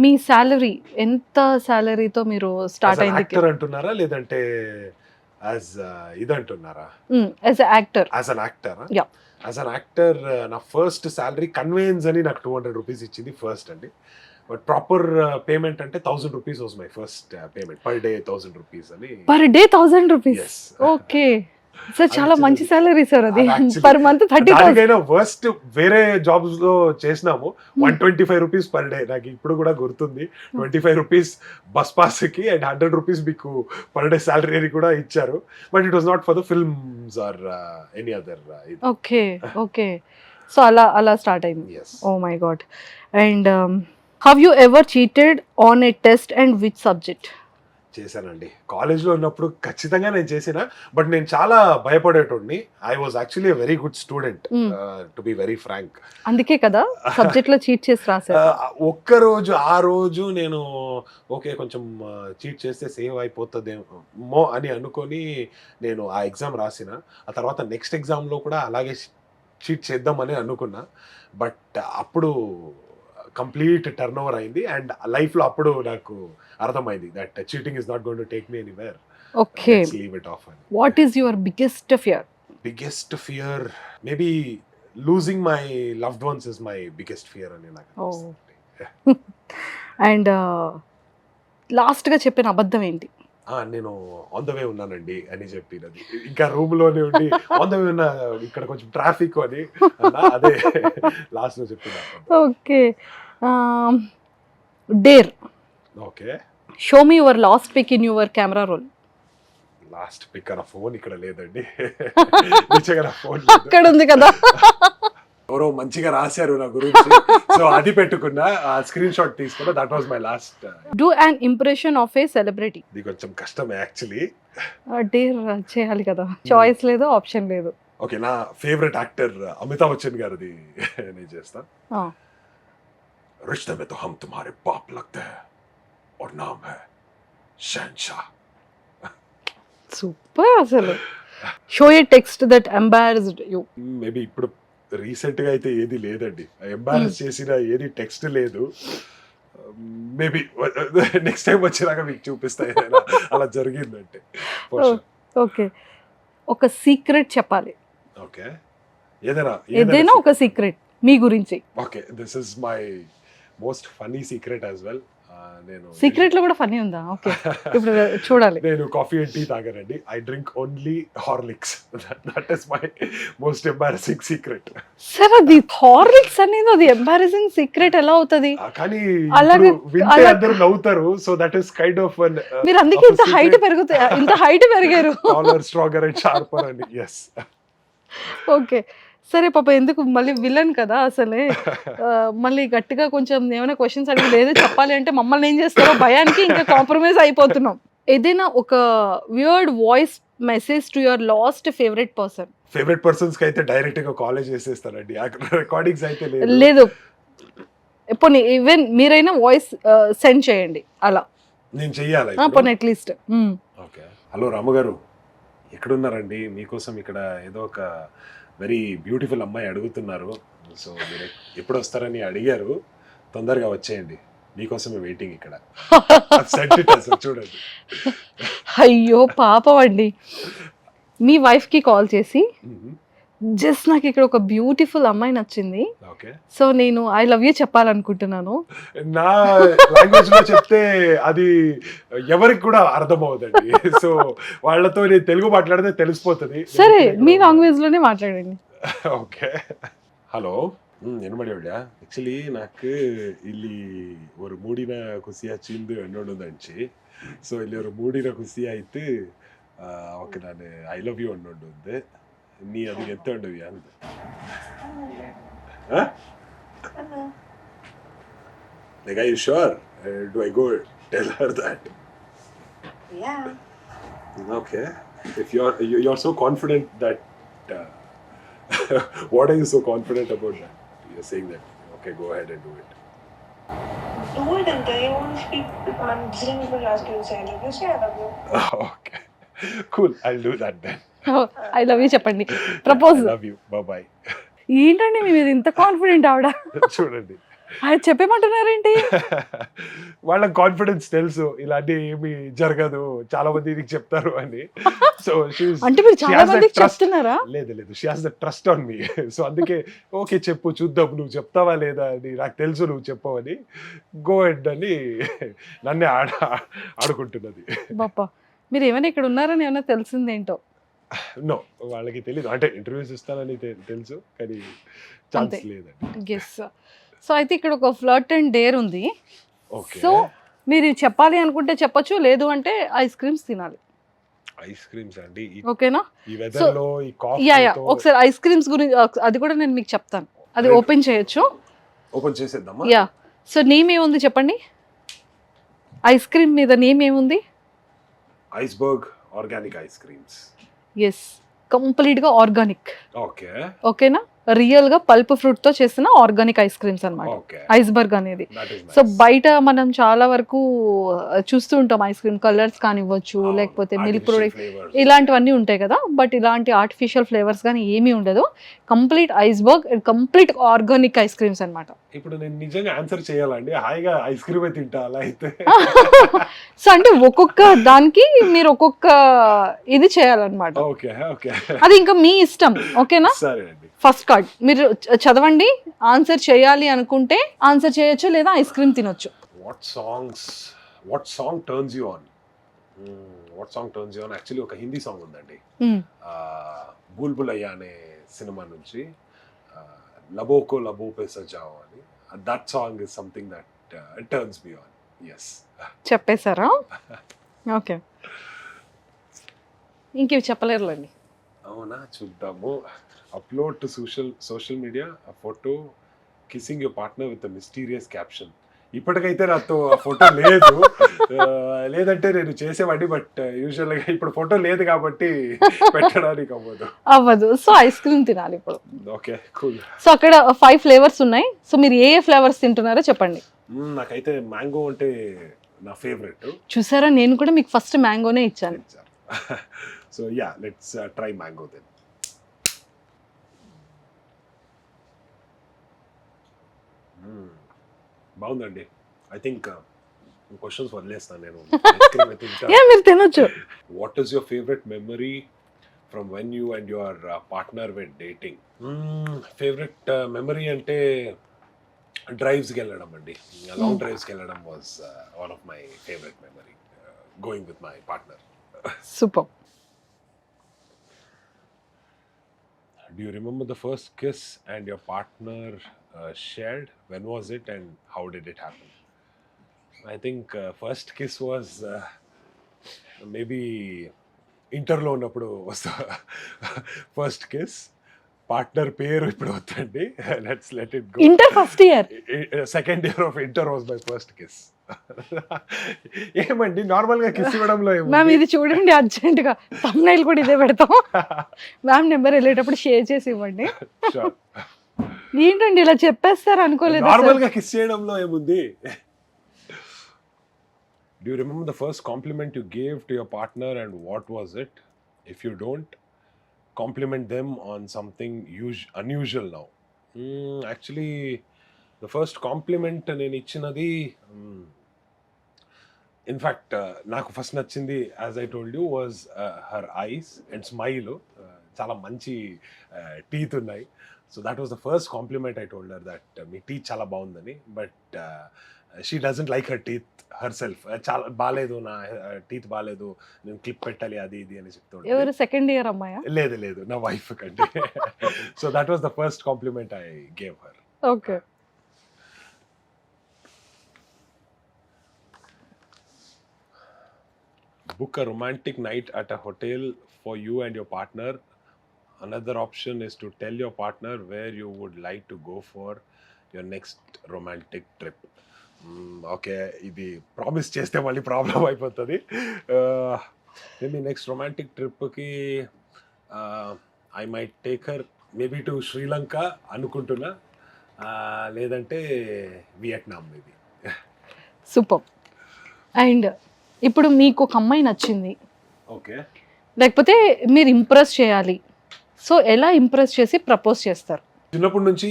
మీ శాలరీ ఎంత, శాలరీతో మీరు స్టార్ట్ అయింది అంటున్నారా లేదంటే యాజ్ ఇదంటున్నారా? As a actor. As an actor, as an actor నా ఫస్ట్ శాలరీ కన్వెన్స్ అని నాకు 200 రూపీస్ ఇచ్చింది ఫస్ట్ అండి. బట్ ప్రాపర్ పేమెంట్ అంటే 1000 rupees was my first payment, per day 1000 rupees అని. Per day 1000 rupees? Okay sir, చాలా మంచి సాలరీ సార్ అది. Per month 30,000. వర్స్ట్ వేరే జాబ్స్ లో చేసినాము 125 రూపీస్ పర్ డే, నాకు ఇప్పుడు కూడా గుర్తుంది. 25 రూపీస్ బస్ పాస్ కి అండ్ 100 రూపీస్ మీకు పర్ డే సాలరీ అని కూడా ఇచ్చారు. But it was not for the films or any other. Okay okay, so అలా స్టార్ట్ అయింది. Oh my God. And have you ever cheated on a test and which subject? చేశానండి, కాలేజ్లో ఉన్నప్పుడు ఖచ్చితంగా నేను చేసిన. బట్ నేను చాలా భయపడేటోడిని. I was actually a very good student to be very frank. అందుకే కదా సబ్జెక్ట్ లో చీట్ చేసి రాశారు. ఆ రోజు నేను ఓకే కొంచెం చీట్ చేస్తే సేవ్ అయిపోతుందేమో అని అనుకొని నేను ఆ ఎగ్జామ్ రాసిన. ఆ తర్వాత నెక్స్ట్ ఎగ్జామ్లో కూడా అలాగే చీట్ చేద్దామని అనుకున్నా. బట్ అప్పుడు కంప్లీట్ టర్న్ ఓవర్ అయింది అండ్ లైఫ్లో అప్పుడు నాకు అర్థమైంది that cheating is not going to take me anywhere. Okay, leave it of. What is your biggest fear? Biggest fear maybe losing my loved ones is my biggest fear అని నాకు. And లాస్ట్గా చెప్పిన అబద్ధం ఏంటి? నేను ఆన్ ద వే ఉన్నానండి అని చెప్పినది. ఇంకా రూమ్ లోనే ఉండి ఆన్ ద వే ఉన్నా, ఇక్కడ కొంచెం ట్రాఫిక్ అని అన్నా, అదే లాస్ట్ లో చెప్పిన. Okay, dare, okay, show me your last pic in your camera roll. Last pic అన్న ఫోన్ ఇక్కడ లేదండి. నిజంగా ఫోన్ అక్కడ ఉంది కదా. ఎవరో మంచిగా రాశారు నా గురించి, సో అది పెట్టుకున్నా, ఆ స్క్రీన్ షాట్ తీసుకున్నా. That was my last. Do an impression of A celebrity. ఇది కొంచెం కష్టం యాక్చువల్లీ. డేర్ చేయాలి కదా, చాయిస్ లేదు, ఆప్షన్ లేదు. ఓకే, నా ఫేవరెట్ యాక్టర్ అమితాబ్ బచ్చన్ గారిది నేను చేస్తాను. रिश्ते में तो हम तुम्हारे बाप लगते हैं और नाम है शहनशाह. సూపర్ అసలు. Show A text that embarrassed you. Maybe ఇప్పుడు రీసెంట్ గా అయితే ఏది లేదండి, ఎంబారస్ చేసిన ఏది టెక్స్ట్ లేదు. మేబీ నెక్స్ట్ టైం వచ్చినాక మీకు చూపిస్తా ఏదైనా అలా జరిగిందంటే. ఓకే, ఒక సీక్రెట్ చెప్పాలి. ఓకే, ఏదైనా ఏదైనా ఒక సీక్రెట్ మీ గురించి. Okay, this is my most funny secret as well. నేను సీక్రెట్ లో కూడా ఫన్నీ ఉందా? ఓకే, ఇప్పుడు చూడాలి. నేను కాఫీ అండ్ టీ తాగనండి. I drink only Horlicks. That is my most embarrassing secret. Sir, అది హార్లిక్స్ అనేది అది ఎంబారసింగ్ సీక్రెట్ ఎలా అవుతుంది? కానీ అలాగే వింటే అందరూ నవ్వుతారు. So that is kind of one. మీరు అందుకే ఇంత హైట్ పెరుగుతాయి, ఇంత హైట్ పెరిగారు. టాలర్, స్ట్రాంగర్ అండ్ షార్పర్ అని. yes. ఓకే, సరే పాప, ఎందుకు మళ్ళీ విలన్ కదా అసలే, మళ్ళీ గట్టిగా కొంచెం ఏమైనా క్వశ్చన్స్ అడిగి లేదు చెప్పాలి అంటే మమ్మల్ని ఏం చేస్తారో భయానికి ఇంకా కాంప్రమైజ్ అయిపోతున్నాం. ఏదైనా ఒక weird voice message to your last favourite person. Favourite persons కి అయితే డైరెక్ట్ గా కాలేజ్ చేసేస్తానండి. రికార్డింగ్స్ అయితే లేదు, పోనీ ఈవెన్ మీరైనా వాయిస్ సెండ్ చేయండి అలా. నేను చెయ్యాలి పోనీ అట్లీస్ట్. ఓకే, హలో రామగారు, ఎక్కడున్నారండి? మీకోసం ఇక్కడ ఏదో ఒక వెరీ బ్యూటిఫుల్ అమ్మాయి అడుగుతున్నారు. సో మీరు ఎప్పుడు వస్తారని అడిగారు, తొందరగా వచ్చేయండి, మీకోసమే వెయిటింగ్ ఇక్కడ. చూడండి. అయ్యో పాపం అండి, మీ వైఫ్ కి కాల్ చేసి జస్ట్ నాకు ఇక్కడ ఒక బ్యూటిఫుల్ అమ్మాయి నచ్చింది, ఓకే, సో నేను ఐ లవ్ యూ చెప్పాలనుకుంటున్నాను. నా లాంగ్వేజ్ లో చెప్తే అది ఎవరికి కూడా అర్థం అవుతుంది. సో వాళ్ళతో నేను తెలుగు మాట్లాడితే తెలిసిపోతుంది. సరే, మీ లాంగ్వేజ్ లోనే మాట్లాడండి. ஓகே, ஹலோ, என்ன ಮಾಡಿಯಾ? ಆಕ್ಚುಲಿ నాకు ಇಲ್ಲಿ ஒரு மூடின ಖುಷಿಯಾಚಿಂದು ಅನ್ನೋದು ಅಂಚಿ. ಸೊ ಇಲ್ಲಿ ஒரு மூடின ಖುಷಿ ಆಯ್ತು. ಓಕೆ, ನಾನು ಐ ಲವ್ ಯು ಅನ್ನೋದು ఉంది. ನೀ ಅದಕ್ಕೆ ಎತ್ತೊಂಡುವಿಯಾ ಅಂತ? Like, are you sure? Do I go tell her that? Yeah. Okay. If you're so confident that what are you so confident about that? You're saying that, okay, go ahead and do it. Do it and you want to speak. I'm listening to you ask you to say I love you. Say I love you. Okay. Cool. I'll do that then. I love you చెప్పండి, propose. I love you. Bye-bye. ఏంటండి మీరు ఇంత confident ఆవిడ? చూడండి, అది చెప్పేమంటున్నారేంటి? వాళ్ళకి confidence తెలుసు, ఇలాంటి ఏమి జరగదు, చాలా మంది ఇది చెప్తారు అని. సో అంటే మీరు చాలా మందికి చెప్తున్నారా? లేదు, she has the trust on me. So అందుకే ఓకే చెప్పు, చూద్దాం, నువ్వు చెప్తావా లేదా అని నాకు తెలుసు, నువ్వు చెప్పవని, గో హెడ్ అని నన్నే ఆడుకుంటున్నది. బాపా, మీరు ఏమైనా ఇక్కడ ఉన్నారని ఏమైనా తెలిసిందేంటో? నో, వాళ్ళకి తెలియదు. అంటే ఇంటర్వ్యూస్ ఇస్తానని తెలుసు, కానీ ఛాన్స్ లేదండి. గెస్. సో అయితే ఇక్కడ ఒక ఫ్లర్ట్ అండ్ డేర్ ఉంది. ఓకే, సో మీరు చెప్పాలి అనుకుంటే చెప్పొచ్చు, లేదు అంటే ఐస్ క్రీమ్స్ తినాలి. ఐస్ క్రీమ్స్ అండి ఓకేనా? ఈ వెదర్ లో ఈ కాఫీ యా ఒకసారి ఐస్ క్రీమ్స్ గురించి అది కూడా నేను మీకు చెప్తాను. అది ఓపెన్ చేయొచ్చు. ఓపెన్ చేసేద్దామా? యా. సో నేమ్ ఏముంది చెప్పండి? ఐస్ క్రీమ్ మీద నేమ్ ఏముంది? Iceberg organic ice creams. Yes, complete గా ఆర్గానిక్. ఓకే, ఓకేనా? రియల్ గా పల్ప్ ఫ్రూట్ తో చేసిన ఆర్గానిక్ ఐస్ క్రీమ్స్ అన్నమాట ఓకే, ఐస్బర్గ్ అనేది. that is nice. సో బయట మనం చాలా వరకు చూస్తూ ఉంటాం, ఐస్ క్రీమ్ కలర్స్ కానివ్వచ్చు, లేకపోతే మిల్క్ ప్రొడక్ట్ ఇలాంటివన్నీ ఉంటాయి కదా. బట్ ఇలాంటి ఆర్టిఫిషియల్ ఫ్లేవర్స్ కానీ ఏమీ ఉండదు. Complete iceberg and complete organic ice creams అన్నమాట. ఇప్పుడు నేను నిజంగా ఆన్సర్ చేయాలండి, హాయిగా ఐస్ క్రీమ్ తింటా అలా అయితే? సో అంటే ఒక్కొక్క దానికి మీరు ఒక్కొక్క ఇది చేయాలన్నమాట. ఓకే, ఓకే, అది ఇంకా మీ ఇష్టం. ఓకేనా? సరే అండి. ఫస్ట్ కార్డ్ మీరు చదవండి. ఆన్సర్ చేయాలి అనుకుంటే ఆన్సర్ చేయొచ్చు, లేదా ఐస్ క్రీమ్ తినొచ్చు. What song turns you on? What song turns you on? Actually ఒక హిందీ సాంగ్ ఉందండి, Hmm. బుల్బుల్ అయ్యా అనే సినిమా నుంచి లబోకో లబో పే సజాओ అని. That song is something that turns me on. Yes. చెప్పేశారా? ఓకే, ఇంకేవి చెప్పలేరులేండి. అవునా, చూద్దాము. Upload to social media a photo kissing your partner with a mysterious caption. ఇప్పటికైతే నాతో ఆ ఫోటో లేదు. లేదంటే నేను చేసేవాడిని, బట్ యూజువల్గా ఇప్పుడు ఫోటో లేదు కాబట్టి పెట్టడానికి అవ్వదు. సో ఐస్ క్రీమ్ తినాలి ఇప్పుడు. Okay, cool. సో అక్కడ 5 ఫ్లేవర్స్ ఉన్నాయి. సో మీరు ఏ ఫ్లేవర్స్ తింటున్నారో చెప్పండి. నాకైతే మ్యాంగో అంటే నా ఫేవరెట్. చూసారా, నేను కూడా మీకు ఫస్ట్ మ్యాంగోనే ఇచ్చాను. So yeah, let's try mango then. బాగుందండి. ఐ థింక్ క్వశ్చన్స్ వదిలేస్తాను నేను. మీరు తినొచ్చు. What is your favourite memory from when you and your partner when dating? Favourite memory అంటే డ్రైవ్స్కి వెళ్ళడం అండి. లాంగ్ డ్రైవ్స్కి వెళ్ళడం was one of my favourite memory, going with my partner. Super. Do you remember the first kiss and your partner shared? When was it and how did it happen? I think first kiss was maybe ఇంటర్లో ఉన్నప్పుడు was the first kiss. Partner పేరు ఇప్పుడు వద్దండి, let's let it go. Inter first year, second year of inter was my first kiss. ఏమండి normal గా kiss ఇవ్వడంలో ma'am ఇది చూడండి, అర్జెంట్ గా thumbnail కూడా ఇదే పెడతాం. మ్యామ్ నెంబర్ వెళ్ళేటప్పుడు షేర్ చేసి ఇవ్వండి. ఏంటండి ఇలా చెప్పేస్తారు అనుకోలేదు. నార్మల్ గా కిస్ చేయడంలో ఏముంది? Do you remember the first compliment you gave to your partner and what was it? If you don't, compliment them on something unusual now. Actually, the first compliment నేను ఇచ్చినది, ఇన్ఫ్యాక్ట్ నాకు first నచ్చింది, as I told you, was her ice and smile. చాలా మంచి teeth ఉన్నాయి. So that was the first compliment I told her, that me teeth చాలా బాగుందని. But she doesn't like her teeth her self. చాలా బాగాలేదు, నా teeth బాగాలేదు, నేను క్లిప్ పెట్టాలి అది ఇది అని చెప్తుంటే. ఎవరు సెకండ్ ఇయర్ అమ్మాయా? లేదు, నా వైఫ్ కంటే. So that was the first compliment I gave her. Okay. Book a romantic night at a hotel for you and your partner. Another option is to tell your partner where you would like to go for your next romantic trip. Okay, ఇది promise చేస్తే మళ్ళీ problem అయిపోతుంది. Maybe next romantic ట్రిప్కి I might take her maybe to Sri Lanka అనుకుంటున్నా, లేదంటే Vietnam maybe. Super. And ఇప్పుడు మీకు ఒక అమ్మాయి నచ్చింది, ఓకే, లేకపోతే మీరు ఇంప్రెస్ చేయాలి. సో ఎలా ఇంప్రెస్ చేసి ప్రపోజ్ చేస్తారు? చిన్నప్పటి నుంచి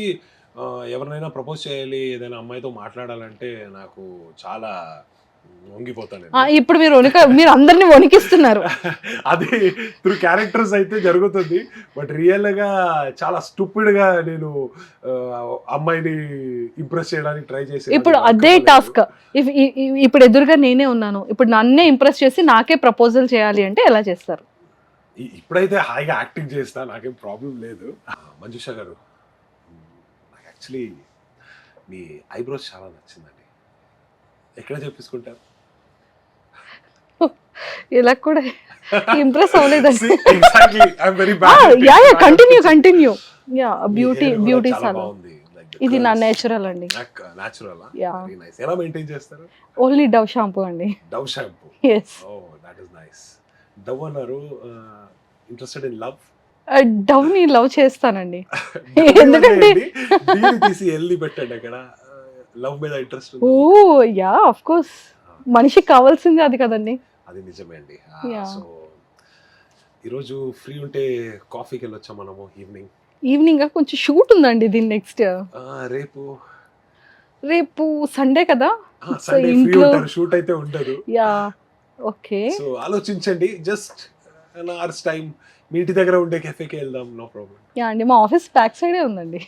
ఎవరినైనా ప్రపోజ్ చేయాలి, ఏదైనా అమ్మాయితో మాట్లాడాలంటే నాకు చాలా వంగిపోతాను. ఇప్పుడు మీరు అందరినీ వణికిస్తున్నారు. అది త్రూ క్యారెక్టర్స్ అయితే జరుగుతుంది, బట్ రియల్గా చాలా స్టూపిడ్గా నేను అమ్మాయిని ఇంప్రెస్ చేయడానికి ట్రై చేసి. ఇప్పుడు అదే టాస్క్, ఇప్పుడు ఎదురుగా నేనే ఉన్నాను, ఇప్పుడు నన్నే ఇంప్రెస్ చేసి నాకే ప్రపోజల్ చేయాలి అంటే ఎలా చేస్తారు? ఇప్పుడైతే హాయిగా యాక్టింగ్ చేస్తా, నాకేం ప్రాబ్లం లేదు. మంజుష గారు, నాకు యాక్చువల్లీ మీ ఐబ్రోస్ చాలా నచ్చిందండి. ఎక్కడ చేపించుకుంటారు? ఇలా కూడా ఇంప్రెస్ అవ్వలేదండి. కంటిన్యూ. Beauty salon. ఇది నా నేచురల్ అండి. ఎలా మెయింటైన్ చేస్తారు? ఓన్లీ డవ్ షాంపూ అండి. Dove shampoo. yes. Oh, that is nice. Dove అన్నారు. Interested in love? డవ్ ని లవ్ చేస్తానండి. ఎందుకంటే తీసి ఎల్లి పెట్టండి అక్కడ. లవ్ మీద interest. Oh yeah, of course, మనిషికి కావాల్సింది అది కదండి. అది నిజమే అండి. సో ఈరోజు ఫ్రీ ఉంటే కాఫీకి వెళ్ళొచ్చా మనము? ఈవినింగ్ కొంచెం షూట్ ఉందండి దీని నెక్స్ట్. రేపు సండే కదా, ఇంట్లో షూట్ అయితే ఉండదు. Yeah, okay. సో ఆలోచించండి, జస్ట్ an hour's time మీ ఇంటి దగ్గర ఉండే కెఫేకి వెళ్దాం, నో ప్రాబ్లం. యా అండి, మా ఆఫీస్ బ్యాక్ సైడే ఉందండి.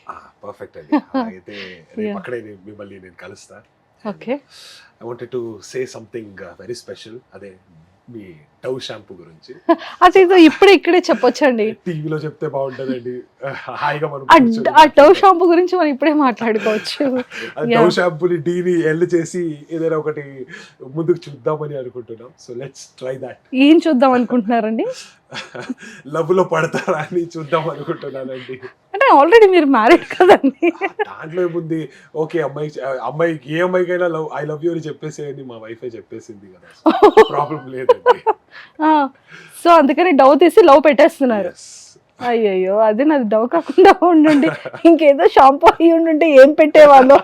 పర్ఫెక్ట్ అండి. అయితే రేపు అక్కడే మిమ్మల్ని నేను కలుస్తా. Okay. I wanted to say something very special. అదే మీ డవ్ షాంపూ గురించి. అదేదో ఇక్కడే చెప్పొచ్చండి. టీవీలో చెప్తే బాగుంటదండి, హాయిగా మనం ఆ డవ్ షాంపూ గురించి మనం ఇప్పుడే మాట్లాడుకోవచ్చు. డవ్ షాంపూని డీని ఎల్ చేసి ఏదైనా ఒకటి ముందుకు చూద్దామని అనుకుంటున్నాం. So let's try that. ఏం చూద్దాం అనుకుంటున్నారండి? లవ్ లో పడతారా అని చూద్దాం అనుకుంటున్నానండి. అంటే ఆల్రెడీ మీరు మ్యారీడ్ కదండి. దాంట్లో ఏముంది, ఓకే అమ్మాయికి ఏ అమ్మాయికైనా ఐ లవ్ యూ అని చెప్పేసేయండి, మా వైఫే చెప్పేసింది కదా, ప్రాబ్లం లేదండి. సో అందుకని డవ్ తీసి లవ్ పెట్టేస్తున్నారు. అయ్యయ్యో, అది నాది డవ్ కాకుండా ఉండండి, ఇంకేదో షాంపూ అయ్యి ఉండుంటే ఏం పెట్టేవాళ్ళు.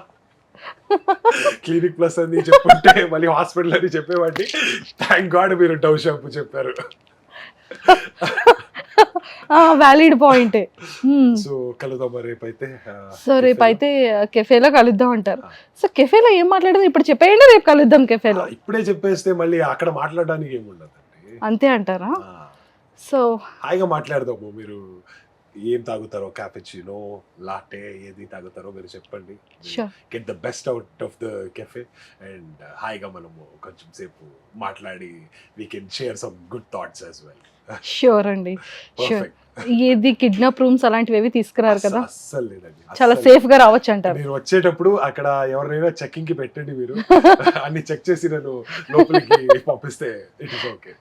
క్లినిక్ ప్లస్ అని చెప్పుంటే మళ్ళీ హాస్పిటల్ అని చెప్పేవాడి. థ్యాంక్ గాడ్ మీరు డవ్ షాంపూ చెప్పారు. Valid point. సో కలుద్దాం రేపైతే. సో రేపైతే కెఫేలో కలుద్దాం అంటారు. సో కెఫేలో ఏం మాట్లాడదాం ఇప్పుడు చెప్పేయండి, రేపు కలుద్దాం కెఫేలో. ఇప్పుడే చెప్పేస్తే మళ్ళీ అక్కడ మాట్లాడడానికి ఏముండదండి. అంతే అంటారా? సో హాయిగా మాట్లాడదాము. మీరు ఏం తాగుతారో, క్యాపుచినో, లాటే, ఏది తాగుతారో మీరు చెప్పండి. Get the best out of the cafe and హాయిగా మనము కొంచెం సేపు మాట్లాడి we can share some good thoughts as well. Sure అండి, ష్యూర్. ఏది కిడ్నాప్ రూమ్స్ అలాంటివి ఏవి తీసుకురారు కదా? అస్సలు లేదండి, చాలా సేఫ్ గా రావచ్చు అంటారు. మీరు వచ్చేటప్పుడు అక్కడ ఎవరినైనా చెకింగ్ కి పెట్టండి, మీరు అన్ని చెక్ చేసి నన్ను లోపలికి పంపిస్తే ఇట్ ఇస్ ఓకే.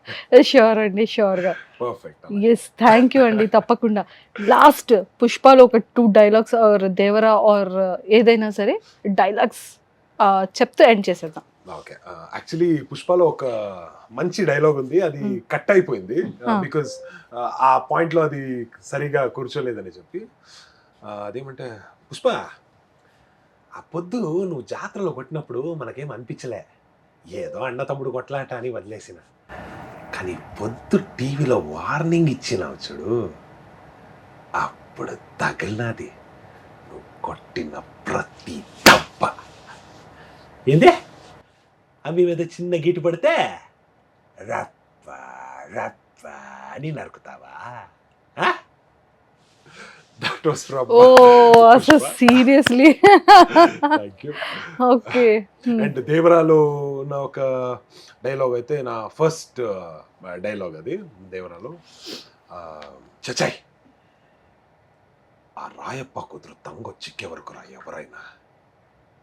ష్యూర్ అండి, ష్యూర్ గా. పర్ఫెక్ట్. ఎస్, థ్యాంక్ యూ అండి, తప్పకుండా. లాస్ట్ పుష్పలో ఒక 2 డైలాగ్స్ ఆర్ దేవరా ఆర్ ఏదైనా సరే డైలాగ్స్ చెప్తూ ఎండ్ చేసేద్దాం. ఓకే, యాక్చువల్లీ పుష్పలో ఒక మంచి డైలాగ్ ఉంది, అది కట్ అయిపోయింది బికాజ్ ఆ పాయింట్ లో అది సరిగా కూర్చోలేదని చెప్పి. అదేమంటే, పుష్ప ఆ పొద్దు నువ్వు జాతరలో కొట్టినప్పుడు మనకేం అనిపించలే, ఏదో అన్న తమ్ముడు కొట్లాట అని వదిలేసిన, కానీ పొద్దు టీవీలో వార్నింగ్ ఇచ్చినావు చూడు, అప్పుడు తగిలినది నువ్వు కొట్టిన ప్రతి తప్ప. ఏందే అవి మీద చిన్న గీటు పడితే రప్ప రప్ప అని నరుకుతావా? That was from అసలు seriously. Thank you. Okay. And దేవరాలో ఉన్న ఒక డైలాగ్ అయితే నా ఫస్ట్ డైలాగ్ అది దేవరాలో. చచాయ్, ఆ రాయప్ప కుదురు తంగొ చిక్కే వరకు రా ఎవరైనా,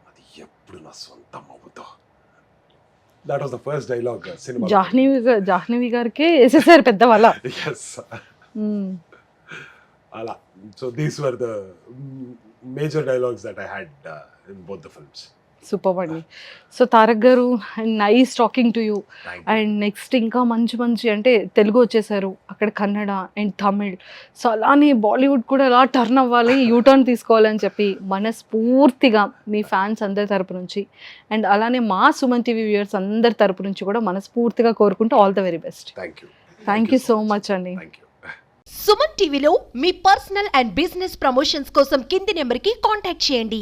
అది ఎప్పుడు నా సొంతం అవుతో. That was the first dialogue cinema. Janhvi గారికి వేసేసారు పెద్ద వాళ్ళ. Yes. అలా. So these were the major dialogues that I had in both the films. Super అండి. So Tarak garu, nice talking to you. And next ఇంకా మంచి అంటే తెలుగు వచ్చేసారు, అక్కడ కన్నడ అండ్ తమిళ్. సో అలానే బాలీవుడ్ కూడా అలా టర్న్ అవ్వాలి, యూటర్న్ తీసుకోవాలని చెప్పి మనస్ఫూర్తిగా మీ ఫ్యాన్స్ అందరి తరపు నుంచి అండ్ అలానే మా సుమన్ టీవీ వ్యూయర్స్ అందరి తరపు నుంచి కూడా మనస్ఫూర్తిగా కోరుకుంటూ all the very best. Thank you so much అండి. సుమన్ టీవీలో మీ పర్సనల్ అండ్ బిజినెస్ ప్రమోషన్స్ కోసం కింది నెంబర్కి కాంటాక్ట్ చేయండి.